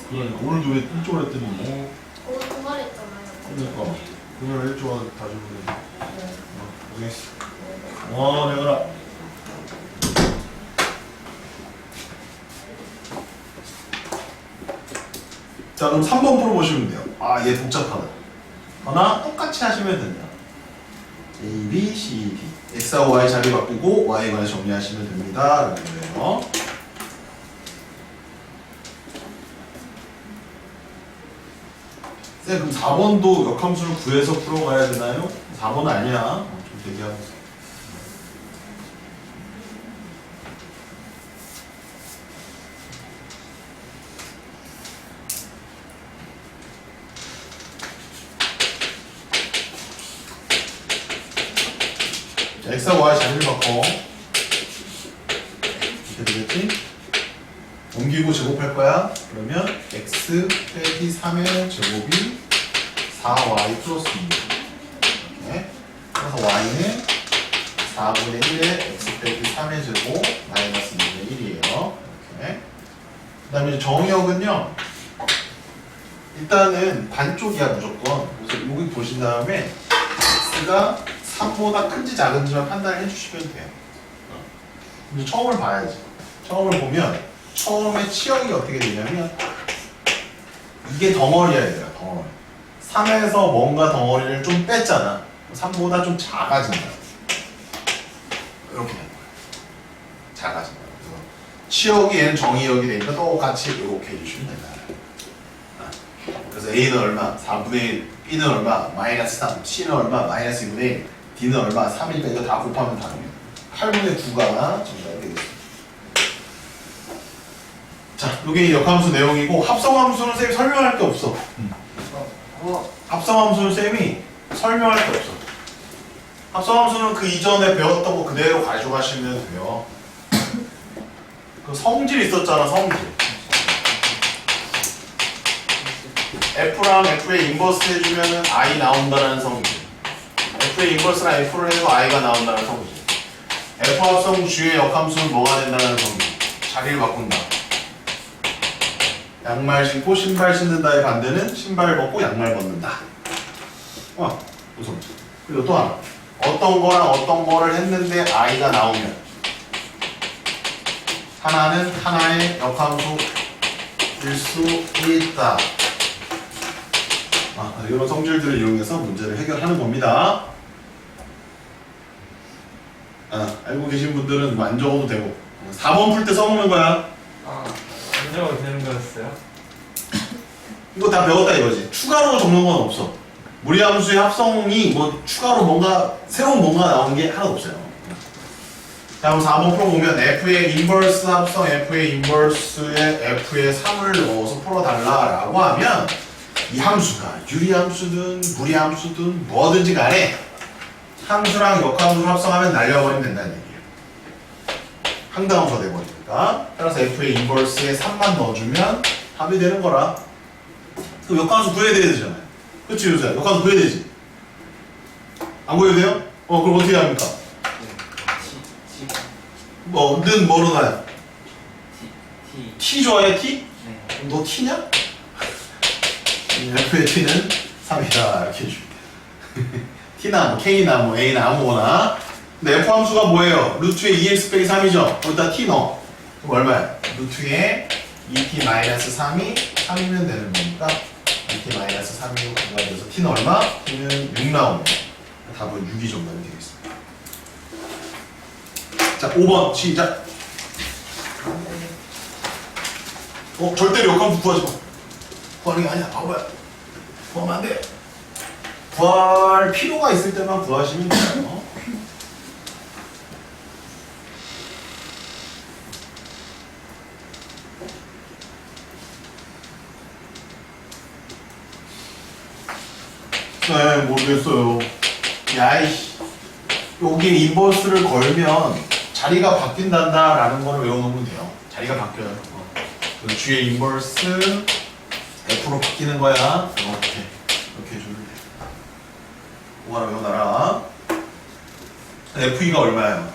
그러니까 오늘도 왜 일찍 오랬더니 뭐. 오늘 주말했잖아요. 그러니까 금요일 일찍 와서 다 주면 고생했어. 내가라. 자, 그럼 3번 풀어보시면 돼요. 얘 복잡하다. 하나 똑같이 하시면 된다. A, B, C, D. X하고 Y 자리 바꾸고 Y에 관해서 정리하시면 됩니다. 라는 거예요. 쌤, 그럼 4번도 역함수를 구해서 풀어가야 되나요? 4번은 아니야. 좀 대기하고 있어. 자, X하고 Y 자리를 바꿔. 이렇게 되겠지? 옮기고 제곱할 거야. 그러면 x 빼기 3의 제곱이 4y 플러스 2. 이렇게. 그래서 y는 4분의 1의 x 빼기 3의 제곱 마이너스 2분의 1이에요. 이렇게. 그 다음에 정의역은요. 일단은 반쪽이야 무조건. 그래서 여기 보신 다음에 x가 3보다 큰지 작은지만 판단을 해주시면 돼요. 근데 처음을 봐야지. 처음을 보면 처음에 치역이 어떻게 되냐면 이게 덩어리야 얘들아. 덩어리. 3에서 뭔가 덩어리를 좀 뺐잖아. 3보다 좀 작아진다. 이렇게 되는 거야. 작아진다. 그래서 치역이 얘는 정의역이 되니까 똑같이 이렇게 해주시면 된다. 그래서 A는 얼마? 4분의 1. B는 얼마? 마이너스 3. C는 얼마? 마이너스 2분의 1. D는 얼마? 3이니까 이거 다 곱하면 답이에요. 8분의 9가 정답이 되겠습니다. 자, 이게 역함수 내용이고 합성함수는 쌤이 설명할 게 없어. 합성함수는 쌤이 설명할 게 없어. 합성함수는 그 이전에 배웠던 거 그대로 가져가시면 돼요. 그 성질 있었잖아, 성질. F랑 F의 인버스 해주면은 I 나온다는 성질. F의 인버스랑 F를 해서 I가 나온다는 성질. F 합성 G의 역함수는 뭐가 된다는 성질. 자리를 바꾼다. 양말 신고 신발 신는다의 반대는 신발 벗고 양말 벗는다. 우선. 그리고 또 하나. 어떤 거랑 어떤 거를 했는데 I가 나오면 하나는 하나의 역함수일 수 있다. 이런 성질들을 이용해서 문제를 해결하는 겁니다. 알고 계신 분들은 안 적어도 되고 4번 풀 때 써먹는 거야. 안 적어도 되는 거였어요? 이거 다 배웠다 이거지. 추가로 적는 건 없어. 무리함수의 합성이 뭐 추가로 뭔가 새로운 뭔가 나오는 게 하나도 없어요. 자, 그럼 4번 풀어보면 F의 인버스 합성 F의 인버스에 F의 3을 넣어서 풀어달라라고 하면 이 함수가 유리함수든 무리함수든 뭐든지 간에 함수랑 역함수를 합성하면 날려버리면 된다는 얘기예요. 항등함수가 돼버리니까. 따라서 F의 인버스에 3만 넣어주면 답이 되는 거라. 그럼 역함수 구해야 되잖아요. 그치, 요새 역함수 구해야 되지. 안 구해도 돼요? 그럼 어떻게 합니까? 는 뭐로 나요? T 좋아해, T? 네. 너 T냐? F의 T는 3이다 이렇게 해주면 돼. T나 뭐 K나 뭐 A나 아무거나. 근데 F 함수가 뭐예요? 루트에 2x 빼기 3이죠? 거기다 T 넣어. 그럼 얼마야? 루트에 2t-3이 3이면 되는 거니까 2t-3이 구간돼서 T는 얼마? T는 6 나오네. 답은 6이 정답이 되겠습니다. 자, 5번 시작. 절대로 역함수 구하지 마. 구하는 게 아니야. 바보야. 구하면 안 돼. 구할 필요가 있을 때만 구하시면 돼요. 네, 모르겠어요. 야이씨. 여기 인버스를 걸면 자리가 바뀐단다라는 거를 외워놓으면 돼요. 자리가 바뀌어요. 그 G의 인버스 F로 바뀌는 거야. 이렇게 해주면 돼. 뭐 하나 외워놔라. FE가 얼마예요?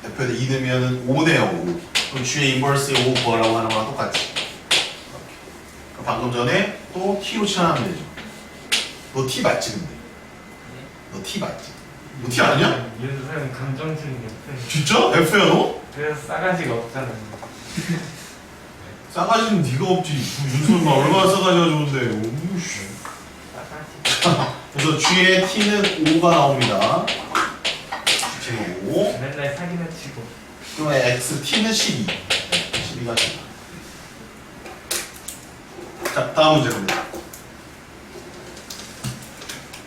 F에다 2 넣으면 5네요. 5. 그럼 G의 인버스에 5 구하라고 하는 거랑 똑같지. 이렇게. 방금 전에 또 T로 치환하면 되죠. 너 T 맞지 근데? 너 T 맞지? 너 T 아니야? 윤수는 감정적인 F. 진짜? F야 너? 그래서 싸가지가 없잖아요. 싸가지는 네가 없지. 윤수는 얼마나 싸가지가 좋은데. 오우씨. 싸가지. 그래서 G의 T는 5가 나옵니다. T는 5. 맨날 사기나 치고. 그러면 X T는 12. 12가 된다. 자, 다음 문제 갑니다.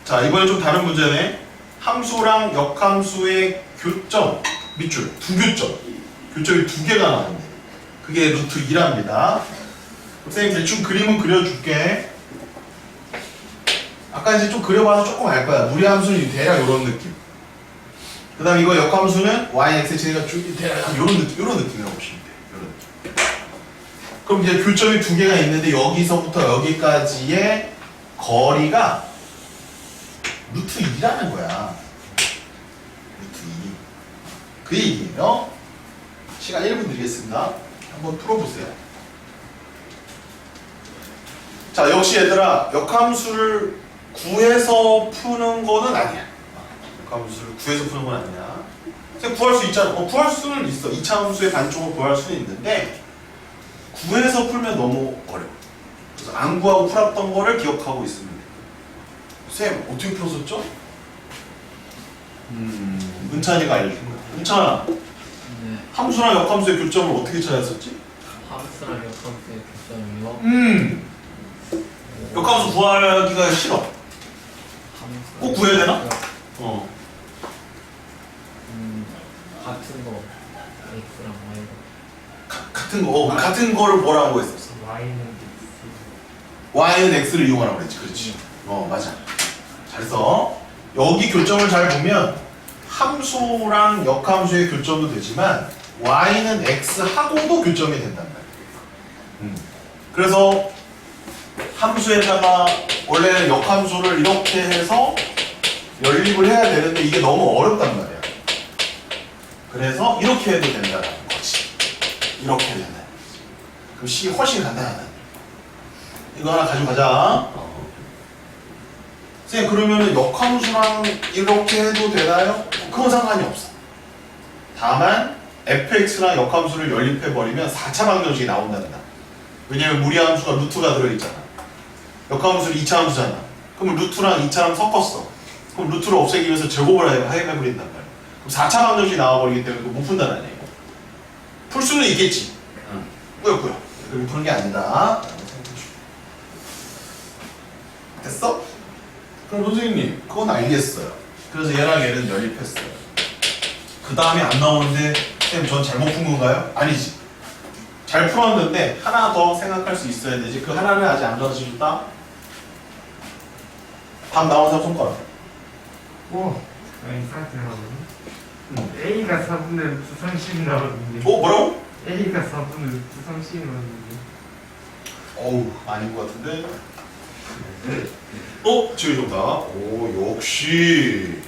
자, 이번엔 좀 다른 문제네. 함수랑 역함수의 교점, 밑줄, 두 교점. 교점이 두 개가 나오는데 그게 루트 2랍니다. 선생님 대충 그림은 그려줄게. 아까 이제 좀 그려봐서 조금 알 거야. 무리함수는 대략 이런 느낌. 그 다음 이거 역함수는 y, x, x가 대략 이런 느낌이라고 보시면 돼. 이런 느낌. 그럼 이제 교점이 두 개가 있는데 여기서부터 여기까지의 거리가 루트 2라는 거야. 루트 2. 그 얘기예요. 시간 1분 드리겠습니다. 한번 풀어보세요. 자, 역시 얘들아, 역함수를 구해서 푸는 거는 아니야. 역함수를 구해서 푸는 건 아니야. 그냥 구할 수 있잖아. 구할 수는 있어. 2차 함수의 반쪽을 구할 수는 있는데 구해서 풀면 너무 어려워. 그래서 안 구하고 풀었던 거를 기억하고 있으면 돼. 쌤, 어떻게 풀었었죠? 은찬이가 알려준 거야. 은찬아, 네. 함수랑 역함수의 교점을 어떻게 찾았었지? 함수랑 역함수의 교점이요? 역함수 구하기가 싫어. 함수. 꼭 구해야 되나? 어. 같은 거 X랑 Y가. 같은 거, 같은 거를 뭐라고 했었어? Y는 X. Y는 X를 이용하라고 그랬지. 그렇지. 맞아. 잘했어. 여기 교점을 잘 보면 함수랑 역함수의 교점도 되지만 y는 x하고도 교점이 된단 말이에요. 그래서 함수에다가 원래 역함수를 이렇게 해서 연립을 해야 되는데 이게 너무 어렵단 말이야. 그래서 이렇게 해도 된다는 거지. 이렇게 해도 된다. 그럼 C 훨씬 간단하다. 이거 하나 가져가자. 선생님 그러면은 역함수랑 이렇게 해도 되나요? 그건 상관이 없어. 다만 fx랑 역함수를 연립해버리면 4차 방정식이 나온단다. 왜냐면 무리함수가 루트가 들어있잖아. 역함수는 2차 함수잖아. 그럼 루트랑 2차랑 섞었어. 그럼 루트를 없애기 위해서 제곱을 해버린단 말이야. 그럼 4차 방정식이 나와버리기 때문에 그거 못 푼다는 얘기야. 풀 수는 있겠지. 꾸역꾸역. 그렇게 푸는 게 아니다. 됐어? 그럼 선생님 그건 알겠어요. 그래서 얘랑 얘는 연립했어요. 그 다음에 안 나오는데 선생님 전 잘못 푼 건가요? 아니지. 잘 풀었는데 하나 더 생각할 수 있어야 되지. 그 하나는 아직 안 가르쳐줬다. 답 나온 사람 손가락. 오, 이상하게 나오네. A가 4분의 루트 30 나오는데. 뭐라고? A가 4분의 루트 30 나오는데. 어우 아닌 것 같은데. 지금 좋다. 오 역시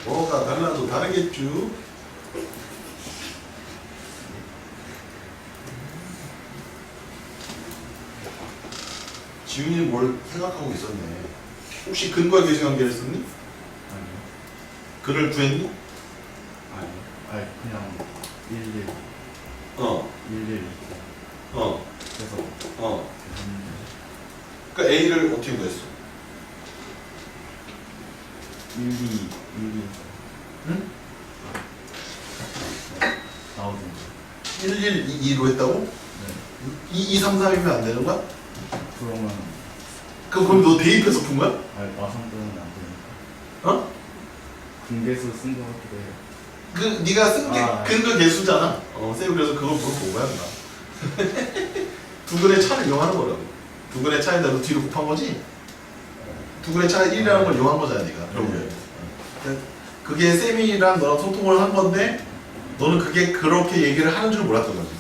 뭐가 달라도 다르겠죠. 지훈이 뭘 생각하고 있었네. 혹시 근과 계시관계를 썼니? 아니요. 글을 구했니? 아니, 그냥 11. 어. 11. 어. 그래서 그러니까 A를 어떻게 구했어? 1, 2. 응? 나오던데. 1, 1, 2, 2로 했다고? 네. 2, 2, 3, 3이면 안 되는 거야? 그러면 그럼 너 대입해서 푼 거야? 마성분은 안 되니까. 어? 군대에서 쓴 거 같기도 해요. 그 네가 쓴 게 아. 근거 개수잖아. 쌤 그래서 그걸 본 거야 누나. 두 근의 차를 이용하는 거라고. 두 근의 차에다 루트로 곱한 거지? 두 근의 차가 1이라는 걸 이용한 거잖아 네가 결국에. 그게 쌤이랑 너랑 소통을 한 건데 너는 그게 그렇게 얘기를 하는 줄 몰랐던 거지.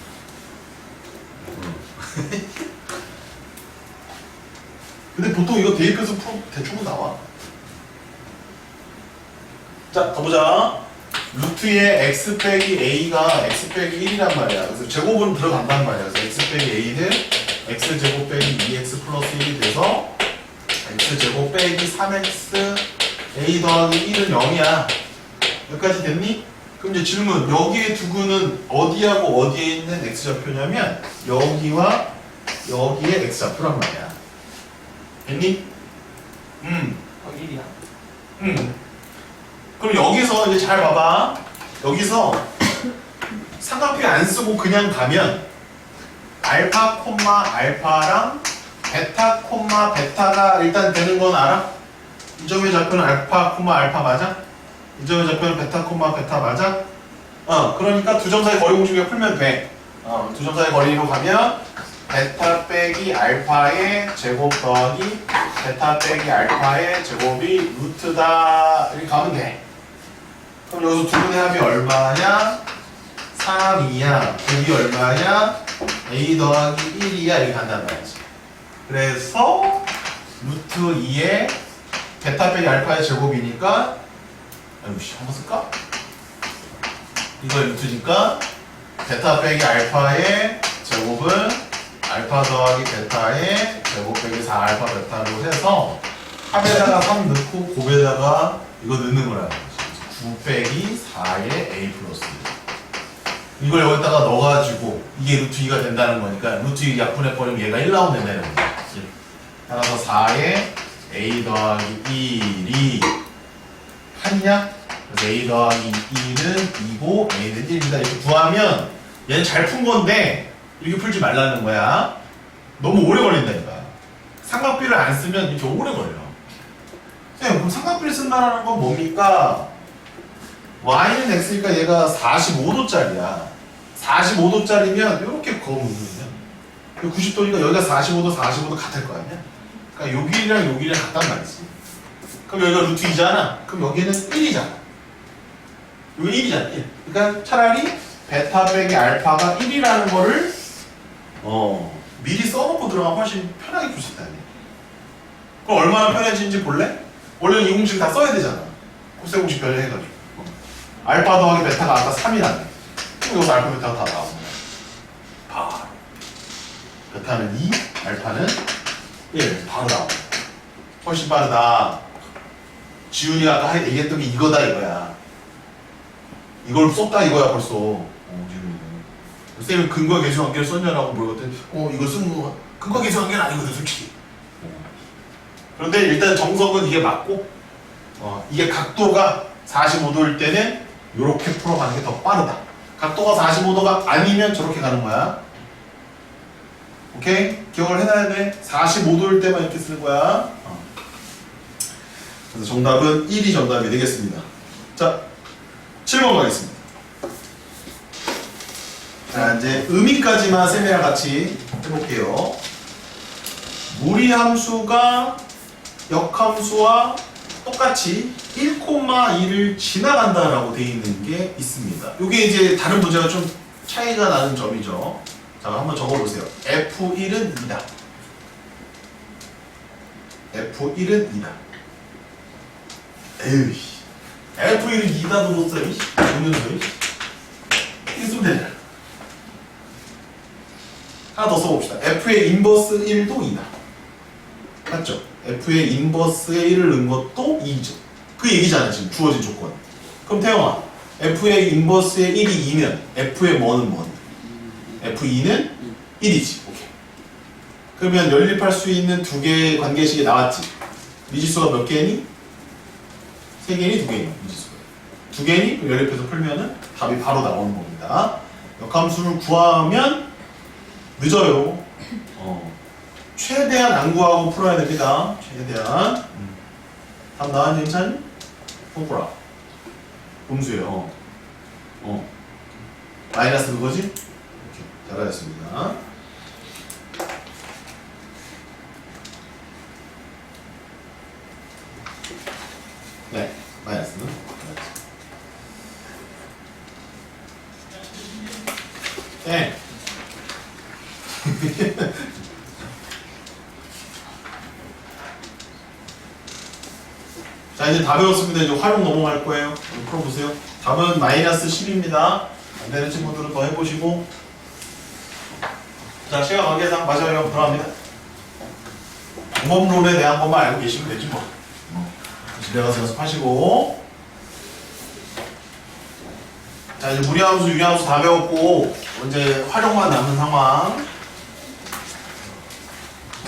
근데 보통 이거 대입해서 대충은 나와. 자, 가보자. 루트의 x 빼기 a가 x 빼기 1이란 말이야. 그래서 제곱은 들어간단 말이야. 그래서 x 빼기 a는 x 제곱 빼기 2x 플러스 1이 돼서 x 제곱 빼기 3x a 더하기 1은 0이야. 여기까지 됐니? 그럼 이제 질문. 여기에 두구는 어디하고 어디에 있는 x좌표냐면 여기와 여기에 x좌표란 말이야. 됐니? 1이야? 그럼 여기서 이제 잘 봐봐. 여기서 삼각비 안 쓰고 그냥 가면 알파 콤마 알파랑 베타 콤마 베타가 일단 되는 건 알아? 이 점의 좌표는 알파 콤마 알파 맞아? 이 점의 좌표는 베타 콤마 베타 맞아? 그러니까 두 점 사이 거리 공식을 풀면 돼. 두 점 사이 거리로 가면 베타 빼기 알파의 제곱 더하기 베타 빼기 알파의 제곱이 루트다 이렇게 가면 돼. 그럼 여기서 두 분의 합이 얼마냐? 3이야. 곱이 얼마냐? a 더하기 1이야 이렇게 간단 말이지. 그래서 루트 2의 베타 빼기 알파의 제곱이니까 한번 쓸까? 이거 루트니까 베타 빼기 알파의 제곱은 알파 더하기 베타의 제곱 빼기 4 알파 베타로 해서 합에다가 3 넣고 곱에다가 이거 넣는 거라는 거지. 9 빼기 4의 a 플러스 1. 이걸 여기다가 넣어가지고 이게 루트 2가 된다는 거니까 루트 2 약분해버리면 얘가 1 나오면 된다는 거지. 따라서 4의 a 더하기 1이 8이냐? 그래서 a 더하기 2는 2고 a는 1이다 이렇게 구하면 얘는 잘 푼 건데 이렇게 풀지 말라는 거야. 너무 오래 걸린다니까. 삼각비를 안 쓰면 이렇게 오래 걸려. 선생님 그럼 삼각비를 쓴다는 건 뭡니까? y는 x니까 얘가 45도짜리야. 45도짜리면 이렇게 그어놓으면 90도니까 여기가 45도, 45도 같을 거 아니야? 그러니까 여기랑 여기랑 같단 말이지. 그럼 여기가 루트 2잖아. 그럼 여기는 1이잖아. 이거 1이잖아. 1. 그러니까 차라리 베타 빼기 알파가 1이라는 거를 미리 써놓고 들어가면 훨씬 편하게 풀 수 있다. 그럼 얼마나 편해지는지 볼래? 원래는 이 공식 다 써야 되잖아. 코세 공식 변형해가지고. 알파 더하기 베타가 아까 3이라네. 그럼 여기서 알파 베타가 다 나오는 거야. 바로. 베타는 2, 알파는 1. 바로 나와. 훨씬 빠르다. 지훈이가 아까 얘기했던 게 이거다 이거야. 이걸 썼다 이거야 벌써. 지금 쌤이 근거 계수 관계를 썼냐라고 물어봤더니 이걸 쓴 거 근거 계수 관계는 아니거든 솔직히. 그런데 일단 정석은 이게 맞고 이게 각도가 45도일 때는 이렇게 풀어가는 게 더 빠르다. 각도가 45도가 아니면 저렇게 가는 거야. 오케이? 기억을 해놔야 돼. 45도일 때만 이렇게 쓰는 거야. 그래서 정답은 1이 정답이 되겠습니다. 자, 7번 가겠습니다. 자, 이제 의미까지만 쌤이랑 같이 해볼게요. 무리함수가 역함수와 똑같이 1,2를 지나간다라고 되어 있는 게 있습니다. 이게 이제 다른 문제가 좀 차이가 나는 점이죠. 자, 한번 적어보세요. F1은 2다. F1은 2다. 에휴, F1은 2다도 못 써. 좋은 소리. 이게 쓰면 되잖아. 하나 더 써봅시다. F의 인버스 1도 2다. 맞죠? F의 인버스에 1을 넣은 것도 2죠. 그 얘기잖아, 지금 주어진 조건. 그럼 태영아, F의 인버스에 1이 2면 F의 뭐는 뭐니? F2는 1이지. 오케이. 그러면 연립할 수 있는 두 개의 관계식이 나왔지. 미지수가 몇 개니? 3개니? 2개니? 미지수가. 2개니? 그럼 연립해서 풀면은 답이 바로 나오는 겁니다. 역함수를 구하면 늦어요. 최대한 안 구하고 풀어야 됩니다. 최대한. 답 나왔니, 괜찮니? 뽀뽀라. 음수예요. 마이너스 그거지? 오케이. 잘하셨습니다. 네, 마이너스는? 네. 자, 이제 다 배웠습니다. 이제 활용 넘어갈 거예요. 풀어보세요. 답은 마이너스 10입니다. 안 되는 친구들은 더 해보시고. 자, 시간 관계상 마지막에 들어갑니다. 방법론에 대한 것만 알고 계시면 되지 뭐. 집에 가서 연습하시고. 자, 이제 무리함수, 유리함수 다 배웠고 이제 활용만 남은 상황.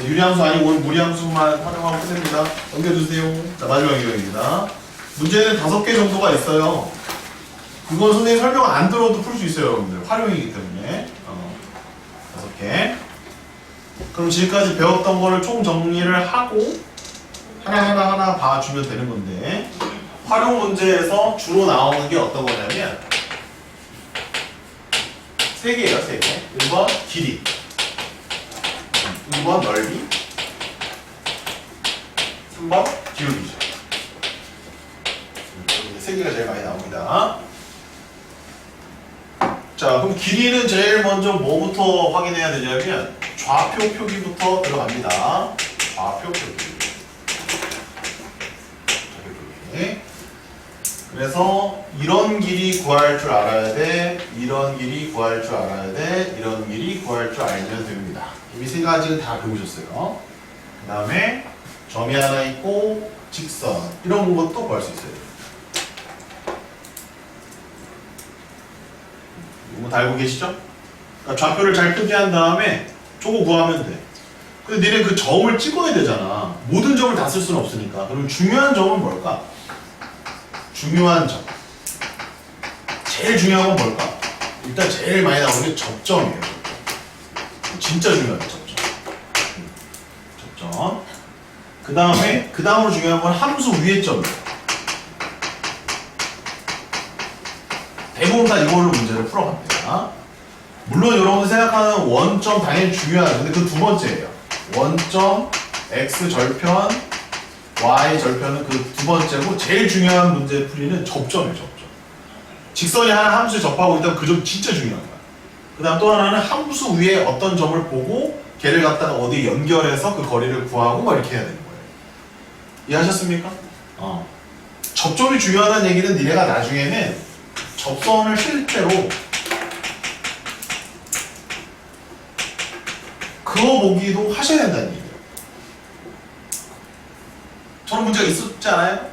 유리함수 아니고 오늘 무리함수만 활용하고 끝냅니다. 넘겨주세요. 자, 마지막 유형입니다. 문제는 5개 정도가 있어요. 이건 선생님 설명 안 들어도 풀 수 있어요, 여러분들. 활용이기 때문에. 5개. 그럼 지금까지 배웠던 거를 총 정리를 하고 하나하나 봐주면 되는 건데, 활용 문제에서 주로 나오는 게 어떤 거냐면 3개예요, 3개. 1번 길이, 2번 넓이, 3번 기울기죠. 3개가 제일 많이 나옵니다. 자, 그럼 길이는 제일 먼저 뭐부터 확인해야 되냐면 좌표 표기부터 들어갑니다. 좌표 표기. 그래서 이런 길이 구할 줄 알아야 돼, 이런 길이 구할 줄 알아야 돼, 이런 길이 구할 줄 알면 됩니다. 이미 3가지는 다 배우셨어요. 그 다음에 점이 하나 있고 직선, 이런 것도 구할 수 있어요. 이거 다 알고 계시죠? 그러니까 좌표를 잘 표기한 다음에 저거 구하면 돼. 근데 니네 그 점을 찍어야 되잖아. 모든 점을 다 쓸 수는 없으니까. 그럼 중요한 점은 뭘까? 중요한 점. 제일 중요한 건 뭘까? 일단 제일 많이 나오는 게 접점이에요. 진짜 중요한 접점. 접점. 그 다음으로 중요한 건 함수 위의 점이에요. 대부분 다 이걸로 문제를 풀어갑니다. 물론 여러분들 생각하는 원점 당연히 중요하죠. 근데 그 두 번째예요. 원점, x 절편, y 절편은 그 두 번째고, 제일 중요한 문제 풀이는 접점이에요, 접점. 직선이 하나 함수에 접하고 있다면 그 점 진짜 중요한 거야. 그 다음 또 하나는 함수 위에 어떤 점을 보고 걔를 갖다가 어디 연결해서 그 거리를 구하고 막 이렇게 해야 되는 거예요. 이해하셨습니까? 접점이 중요하다는 얘기는 니네가 나중에는 접선을 실제로 그어보기도 하셔야 된다는 얘기예요. 저런 문제가 있었지 않아요?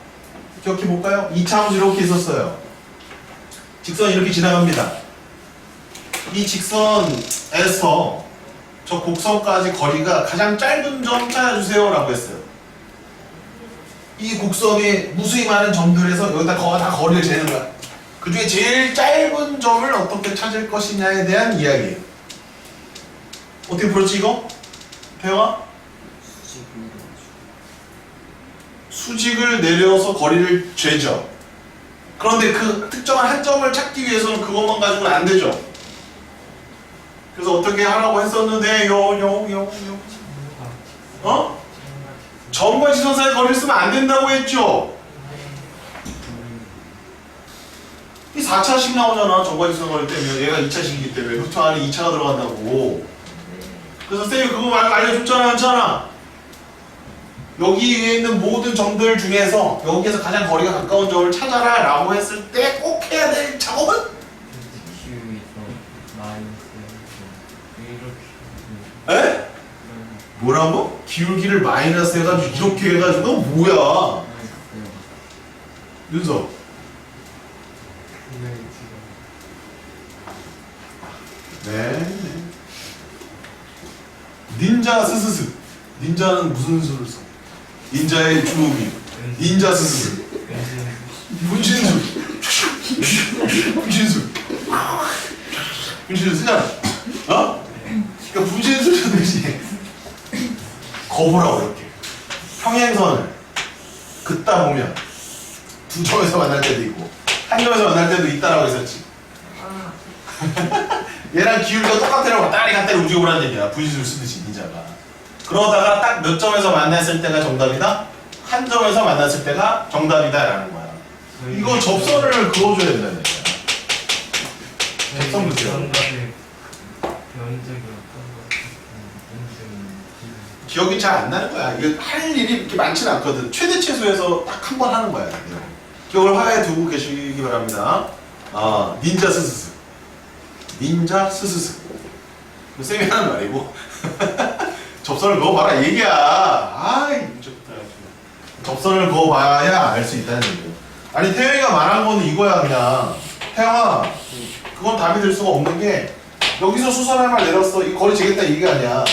기억해볼까요? 2차 함수 이렇게 있었어요. 직선이 이렇게 지나갑니다. 이 직선에서 저 곡선까지 거리가 가장 짧은 점 찾아주세요 라고 했어요. 이 곡선에 무수히 많은 점들에서 여기다 다 거리를 재는 거야. 그 중에 제일 짧은 점을 어떻게 찾을 것이냐에 대한 이야기예요. 어떻게 풀었지 이거? 태영아? 수직을 내려서 거리를 재죠. 그런데 그 특정한 한 점을 찾기 위해서는 그것만 가지고는 안 되죠. 그래서 어떻게 하라고 했었는데요. 점과 지선 사이에 거리를 쓰면 안 된다고 했죠. 이 4차식 나오잖아. 점과 지선 거리 때문에. 얘가 2차식이기 때문에 루트 안에 2차가 들어간다고. 그래서 쌤이 그거 알려줬잖아, 않잖아. 여기 위에 있는 모든 점들 중에서 여기에서 가장 거리가 가까운 점을 찾아라 라고 했을 때 꼭 해야 될 작업은? 에? 뭐라고? 기울기를 마이너스 해가지고 이렇게 해가지고 뭐야? 윤서 네. 닌자 스스스. 닌자는 무슨 수를 써? 닌자의 주목이 닌자 스스스. 분신술. 분신술. 분신술 쓰잖아. 그러니까 분신술 쓰듯이 거보라고 이렇게 평행선을 긋다 보면 두 점에서 만날 때도 있고 한 점에서 만날 때도 있다라고 했었지. 얘랑 기울기가 똑같으라고 갔다리 움직여보라는 얘기야. 분신술 쓰듯이 닌자가. 그러다가 딱 몇 점에서 만났을 때가 정답이다? 한 점에서 만났을 때가 정답이다 라는 거야. 이거 접선을 그어줘야 된다는 얘기야. 접선 문제야. 기억이 잘 안 나는 거야. 이게 할 일이 이렇게 많지는 않거든. 최대 최소에서 딱 한 번 하는 거야. 기억을 화에 두고 계시기 바랍니다. 닌자 스스스. 닌자 스스스. 쌤이 하는 말이고. 접선을 그어봐라 얘기야. 문제부터 해가지고. 접선을 그어봐야 알 수 있다는 얘기야. 아니 태영이가 말한 거는 이거야 그냥. 태영아 그건 답이 될 수가 없는 게 여기서 수선할만 내렸어. 이 거리 재겠다 이게 아니야.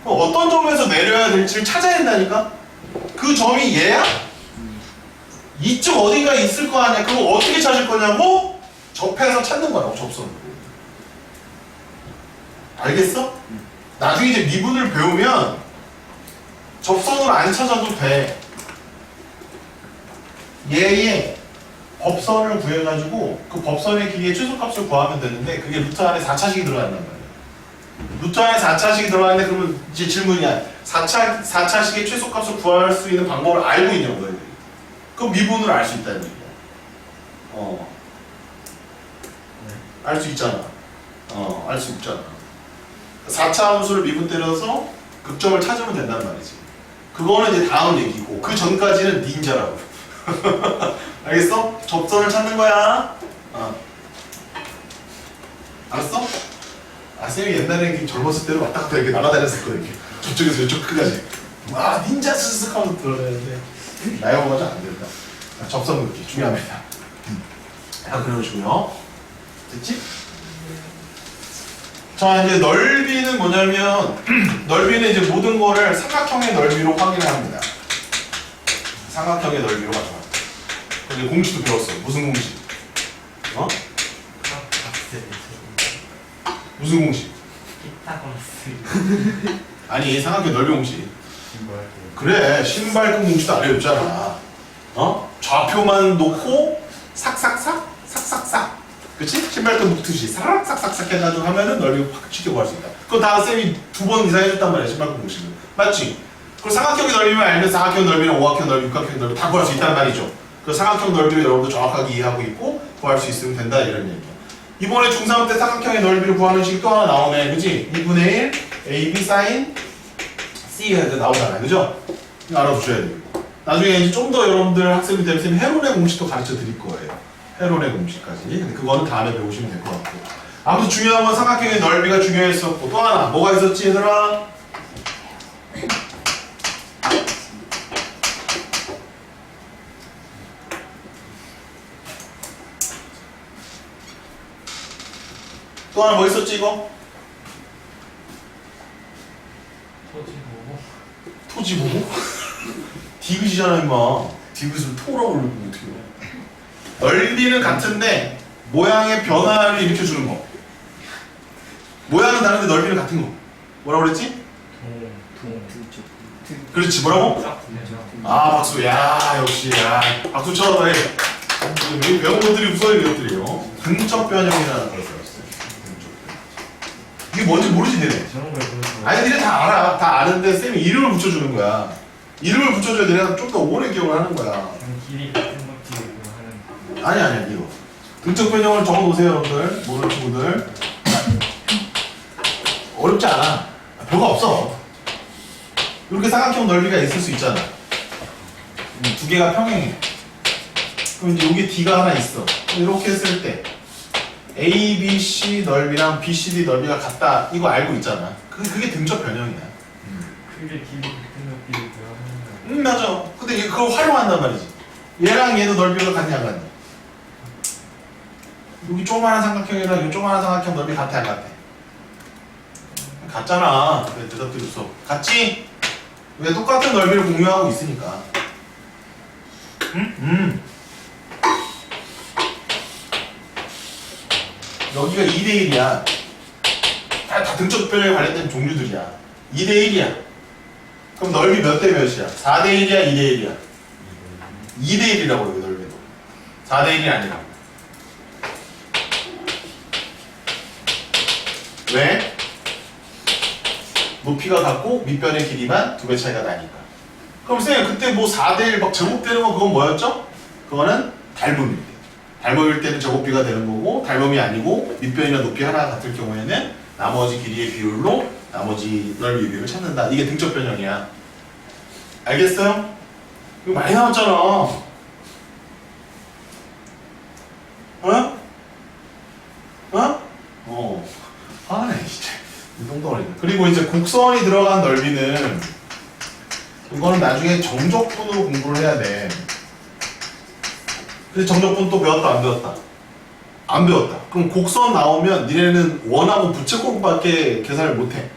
그럼 어떤 점에서 내려야 될지를 찾아야 된다니까? 그 점이 얘야? 이쪽 어딘가에 있을 거 아니야. 그거 어떻게 찾을 거냐고? 접해서 찾는 거라고 접선으로. 알겠어? 나중에 이제 미분을 배우면 접선으로 안 찾아도 돼. 얘의 법선을 구해가지고 그 법선의 길이의 최소값을 구하면 되는데 그게 루트 안에 4차식이 들어간단 말이야. 루트 안에 4차식이 들어가는데 그러면 이제 질문이야. 4차식의 최소값을 구할 수 있는 방법을 알고 있냐고 너희들이. 그럼 미분을 알 수 있다는 얘기야. 알 수 있잖아. 알 수 있잖아. 4차 함수를 미분 때려서 극점을 찾으면 된다는 말이지. 그거는 이제 다음 얘기고 그 전까지는 닌자라고. 알겠어? 접선을 찾는 거야. 알았어? 쌤이 옛날에 젊었을 때는 왔다 갔다 이렇게 날아다녔었거든. 이렇게 저쪽에서 이쪽 끝까지. 닌자 스스슥 하면서 들어다녔는데 나이 먹어서 안 된다. 접선 긋기 중요합니다. 그려주고요. 됐지? 자 이제 넓이는 뭐냐면 넓이는 이제 모든 거를 삼각형의 넓이로 확인을 합니다. 삼각형의 넓이로 가져와. 이제 공식도 배웠어. 무슨 공식? 무슨 공식? 아니 삼각형 넓이 공식. 그래 신발끈 공식도 알려줬잖아. 좌표만 놓고 삭삭삭 삭삭삭. 그치? 신발끈 묶듯이 사락 삭삭삭 해가지고 하면은 넓이 확 쉽게 구할 수 있다. 그거 다 쌤이 2번 이상 해줬단 말이야. 신발끈 공식은. 맞지? 그리고 삼각형의 넓이만 알면 사각형 넓이랑 오각형 넓이, 육각형 넓이 다 구할 수 있단 말이죠. 그 삼각형 넓이를 여러분도 정확하게 이해하고 있고 구할 수 있으면 된다 이런 얘기야. 이번에 중3 때 삼각형의 넓이를 구하는 식이 또 하나 나오네, 그지? 2분의 1 AB sin C 해야 나오잖아요, 그죠? 이거 알아두셔야 돼요. 나중에 이제 좀 더 여러분들 학생이 되면 쌤이 헤론의 공식도 가르쳐 드릴 거예요. 헤론의 공식까지. 근데 그거는 다음에 배우시면 될 것 같고. 아무튼 중요한 건 삼각형의 넓이가 중요했었고, 또 하나 뭐가 있었지 얘들아? 또 하나 뭐 있었지 이거? 토지 보고? 디귿이잖아 임마. 디귿을 토라고 부르고 어떻게 해. 넓이는 같은데 모양의 변화를 일으켜주는 거. 모양은 다른데 넓이는 같은 거. 뭐라고 그랬지? 그렇지, 뭐라고? 아, 박수. 야, 역시. 야, 박수 쳐라. 우리 배운 것들이 무서워요, 이것들이요. 등적 변형이라는 걸 썼어요. 이게 뭔지 모르지, 니네? 저런 걸 보면서 아니, 니네 다 알아. 다 아는데 쌤이 이름을 붙여주는 거야. 이름을 붙여줘야 니네가 좀 더 오래 기억을 하는 거야. 그냥 길이 같은 것들이 하는 아니야, 이거. 등적 변형을 적어놓으세요, 여러분들. 모르는 친구들. 어렵지 않아. 별거 없어. 이렇게 삼각형 넓이가 있을 수 있잖아. 두 개가 평행해. 그럼 이제 여기 D가 하나 있어. 이렇게 했을 때 A, B, C 넓이랑 B, C, D 넓이가 같다. 이거 알고 있잖아. 그게 등적 변형이야. 크게 길이 같은 것들이 하는 거. 맞아. 근데 이게 그걸 활용한단 말이지. 얘랑 얘도 넓이가 같냐 안 같냐. 여기 조그마한 삼각형이랑 여기 조그마한 삼각형 넓이 같아 안 같아? 같잖아. 왜 대답들이 없어? 같지? 왜 똑같은 넓이를 공유하고 있으니까. 여기가 2대1이야. 다 등적 변형에 관련된 종류들이야. 2대1이야. 그럼 넓이 몇 대 몇이야? 4대1이야? 2대1이야? 2대1이라고 여기 넓이도. 4대1이 아니라. 왜? 높이가 같고 밑변의 길이만 2배 차이가 나니까. 그럼 쌤 그때 뭐 4대1 막 제곱되는 거 그건 뭐였죠? 그거는 닮음일 때. 닮음일 때는 제곱비가 되는 거고 닮음이 아니고 밑변이나 높이 하나 같을 경우에는 나머지 길이의 비율로 나머지 넓이의 비율을 찾는다. 이게 등적 변형이야. 알겠어요? 이거 많이 나왔잖아. 어? 어? 아, 네, 진짜. 똥덩어리네. 그리고 이제 곡선이 들어간 넓이는 이거는 나중에 정적분으로 공부를 해야 돼. 그래서 정적분 또 배웠다 안 배웠다? 안 배웠다. 그럼 곡선 나오면 니네는 원하고 부채꼴밖에 계산을 못해.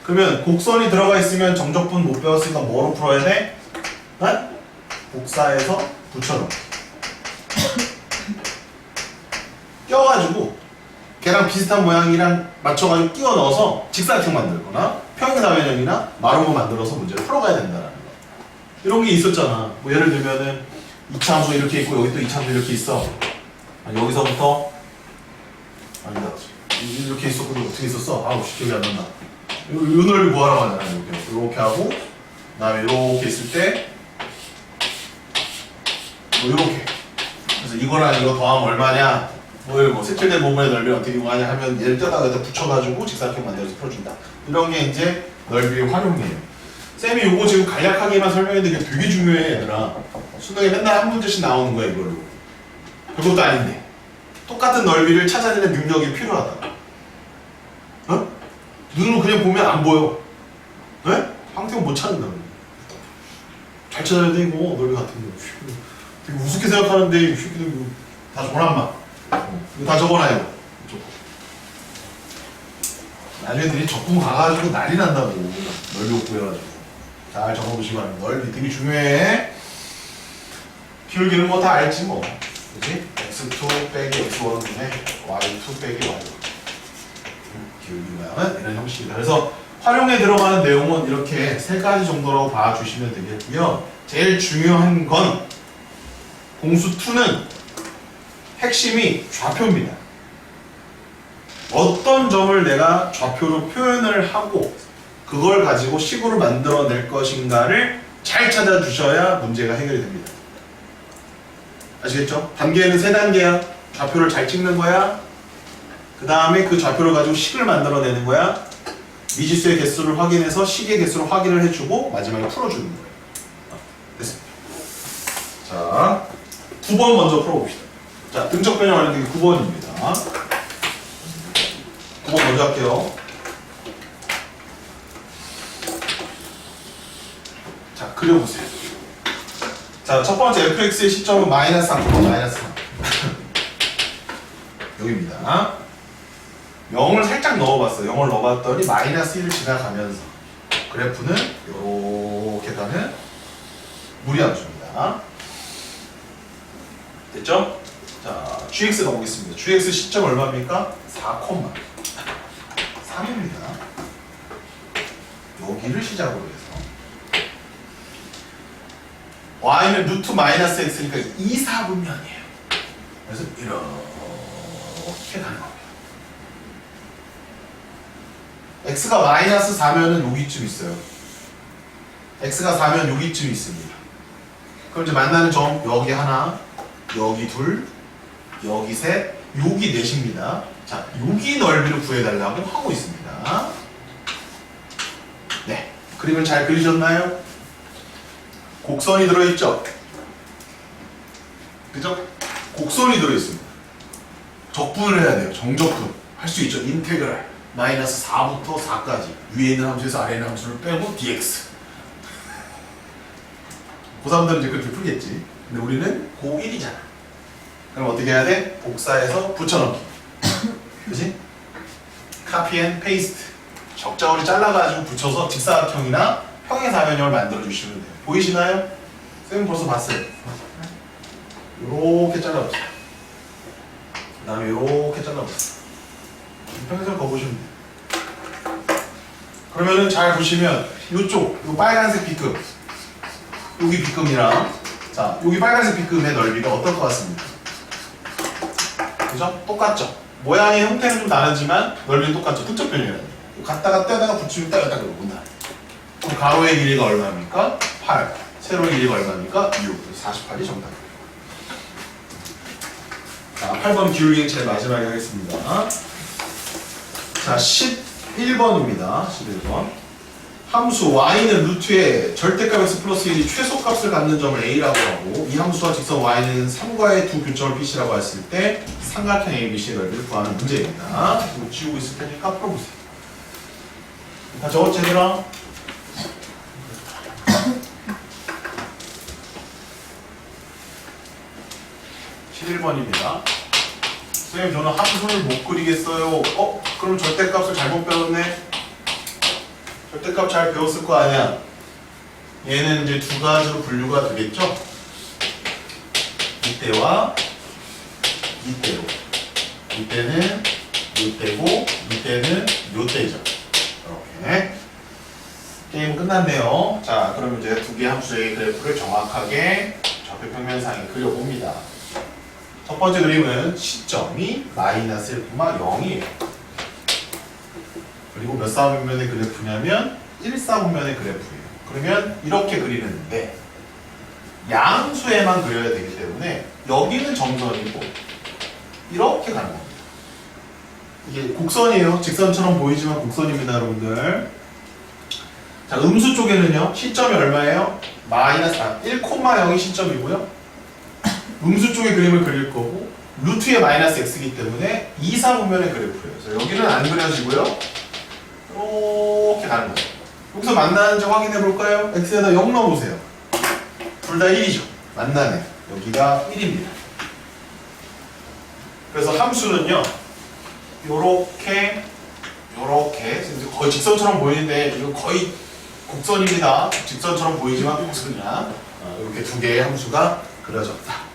그러면 곡선이 들어가 있으면 정적분 못 배웠으니까 뭐로 풀어야 돼? 복사해서 붙여넣기. 껴가지고 걔랑 비슷한 모양이랑 맞춰가지고 끼워 넣어서 직사각형 만들거나 평행사변형이나 마름모 만들어서 문제를 풀어가야 된다는 거. 이런 게 있었잖아. 뭐 예를 들면은 이차함수 이렇게 있고 여기 또 이차함수 이렇게 있어. 아니, 여기서부터 아니다. 이렇게 있었고 어떻게 있었어? 아우 기억이 안 난다. 요 넓이 구하라고 하잖아. 이렇게 하고 그다음에 이렇게 있을 때 뭐 이렇게. 그래서 이거랑 이거 더하면 얼마냐? 뭐 색칠된 부분의 넓이를 어떻게 구하냐 하면 얘를 떼다가 여기다 붙여가지고 직사각형 만들어서 풀어준다. 이런 게 이제 넓이의 활용이에요. 쌤이 요거 지금 간략하게만 설명했는데 이게 되게 중요해 얘들아. 수능에 맨날 한 문제씩 나오는 거야 이걸로. 그것도 아닌데 똑같은 넓이를 찾아내는 능력이 필요하다. 어? 눈으로 그냥 보면 안 보여. 네? 황태훈 못 찾는다. 잘 찾아야 돼 이거 넓이 같은 거. 되게 우습게 생각하는데 이 새끼들 이거 다 조란마. 이거 다 적어놔요. 나중에 들이 적분 가가지고 난리 난다고. 넓이 못 구해가지고. 잘 적어보시기 바랍니다. 넓이 되게 중요해. 기울기는 뭐 다 알지 뭐. 그치? x2 빼기 x1분의 y2 빼기 y1. 기울기 모양은 이런 형식이다. 그래서 활용에 들어가는 내용은 이렇게 세 가지 정도라고 봐주시면 되겠고요. 제일 중요한 건 공수 2는 핵심이 좌표입니다. 어떤 점을 내가 좌표로 표현을 하고 그걸 가지고 식으로 만들어낼 것인가를 잘 찾아주셔야 문제가 해결이 됩니다. 아시겠죠? 단계는 3단계야. 좌표를 잘 찍는 거야. 그 다음에 그 좌표를 가지고 식을 만들어내는 거야. 미지수의 개수를 확인해서 식의 개수를 확인을 해주고 마지막에 풀어주는 거예요. 됐습니다. 자, 9번 먼저 풀어봅시다. 자, 등적 변형 완료되기 9번입니다. 9번 먼저 할게요. 자, 그려보세요. 자, 첫 번째 fx의 시점은 마이너스 3, 마이너스 3. 여기입니다. 0을 살짝 넣어봤어요. 0을 넣어봤더니 마이너스 1을 지나가면서 그래프는 이렇게 가는 무리함수입니다. 됐죠? 자, gx 가보겠습니다. gx 시점 얼마입니까? 4,3입니다. 여기를 시작으로 해서 y는 루트 마이너스 x니까 2, 4분면이에요. 그래서 이렇게 가는 겁니다. x가 마이너스 4면은 여기쯤 있어요. x가 4면 여기쯤 있습니다. 그럼 이제 만나는 점 여기 하나, 여기 둘, 여기 셋, 여기 넷입니다. 자, 여기 넓이를 구해달라고 하고 있습니다. 네, 그림을 잘 그리셨나요? 곡선이 들어있죠? 그죠? 곡선이 들어있습니다. 적분을 해야 돼요. 정적분. 할 수 있죠. 인테그랄. 마이너스 4부터 4까지. 위에 있는 함수에서 아래 있는 함수를 빼고 dx. 고3들은 이제 그렇게 풀겠지. 근데 우리는 고1이잖아. 그럼 어떻게 해야 돼? 복사해서 붙여넣기. 그치? 카피 앤 페이스트. 적자원이 잘라가지고 붙여서 직사각형이나 평행사변형을 만들어주시면 돼요. 보이시나요? 쌤은 벌써 봤어요. 요렇게 잘라보세요. 그 다음에 요렇게 잘라보세요. 평행선 거보시면 돼요. 그러면은 잘 보시면 요쪽, 요 빨간색 B급, 여기 B급이랑 자, 여기 빨간색 B급의 넓이가 어떨 것 같습니까? 그죠? 똑같죠? 모양의 형태는 좀 다르지만 넓이는 똑같죠? 등적 변형이라는 거. 갖다가 떼다가 붙이면 딱 여기다 그러고 그럼 가로의 길이가 얼마입니까? 8. 세로의 길이가 얼마입니까? 6. 48이 정답입니다. 자, 8번 기울기는 제일 마지막에 하겠습니다. 자, 11번입니다. 11번. 함수 y는 루트의 절대값에서 플러스 1이 최소값을 갖는 점을 a라고 하고 이 함수와 직선 y는 3과의 두 교점을 pc라고 했을 때 삼각형 abc의 넓이를 구하는 문제입니다. 이거 지우고 있을 테니까 풀어보세요. 다 적었지 얘들아? 11번입니다. 선생님 저는 함수를 못 그리겠어요. 그럼 절대값을 잘못 배웠네. 절대값 잘 배웠을 거 아니야. 얘는 이제 두 가지로 분류가 되겠죠. 이때와 이때로. 이때는 요때고 이때는 요때죠. 이렇게 게임 끝났네요. 자, 그럼 이제 두 개 함수의 그래프를 정확하게 좌표 평면상에 그려봅니다. 첫 번째 그림은 시점이 마이너스 1,0이에요. 그리고 몇 사분면의 그래프냐면 1사분면의 그래프예요. 그러면 이렇게 그리는데 양수에만 그려야 되기 때문에 여기는 점선이고 이렇게 가는 겁니다. 이게 곡선이에요. 직선처럼 보이지만 곡선입니다, 여러분들. 자, 음수 쪽에는요. 시점이 얼마예요? 마이너스 1,0이 시점이고요. 음수 쪽의 그림을 그릴 거고 루트의 마이너스 x이기 때문에 2사분면의 그래프예요. 그래서 여기는 안 그려지고요. 이렇게 가는 거예요. 여기서 만나는지 확인해 볼까요? x에다 0 넣어보세요. 둘 다 1이죠. 만나네. 여기가 1입니다. 그래서 함수는요. 요렇게 거의 직선처럼 보이는데 이거 거의 곡선입니다. 직선처럼 보이지만 곡선이야. 이렇게 두 개의 함수가 그려졌다.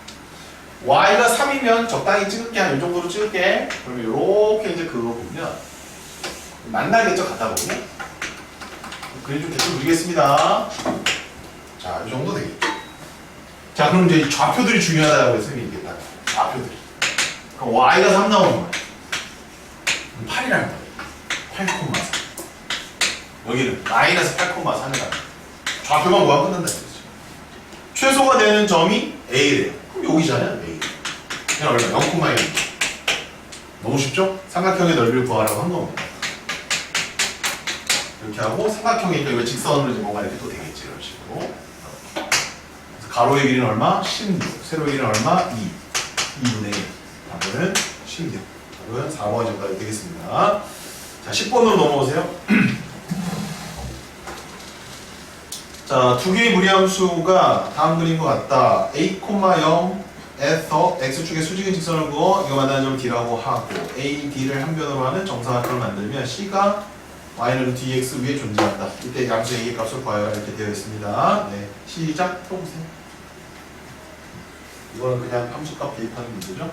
y가 3이면 적당히 찍을게. 한 이 정도로 찍을게. 그러면 이렇게 이제 그거 보면 만나겠죠? 갖다 보면. 그림 좀 대충 그리겠습니다. 자, 이 정도 되겠죠. 자, 그럼 이제 좌표들이 중요하다고 해서 이게 딱 좌표들이. 그럼 y가 3 나오는 거야. 8이라는 거야. 8,4. 여기는 마이너스 8,4를 가는 좌표만 모아 끝난다. 최소가 되는 점이 A래요. 그럼 여기잖아요. A. 그냥 얼마? 0,1. 너무 쉽죠? 삼각형의 넓이를 구하라고 한 겁니다. 이렇게 하고 삼각형이니까 이거 직선으로 이제 뭔가 이렇게 또 되겠지. 이런 식으로. 그래서 가로의 길이는 얼마? 16. 세로의 길이는 얼마? 2. 2분의 1. 답은 16. 답은 4번이 정답이 되겠습니다. 자, 10번으로 넘어오세요. 자, 두 개의 무리함수가 다음 그림과 같다. a, 0에서 x축의 수직의 직선을 그어 이거 만나는 점 d라고 하고 a, d를 한 변으로 하는 정사각형을 만들면 c가 y는 dx 위에 존재한다. 이때 양수 a의 값을 구하여라 이렇게 되어 있습니다. 네, 시작. 풀어보세요. 이거는 그냥 함수값 대입하는 문제죠.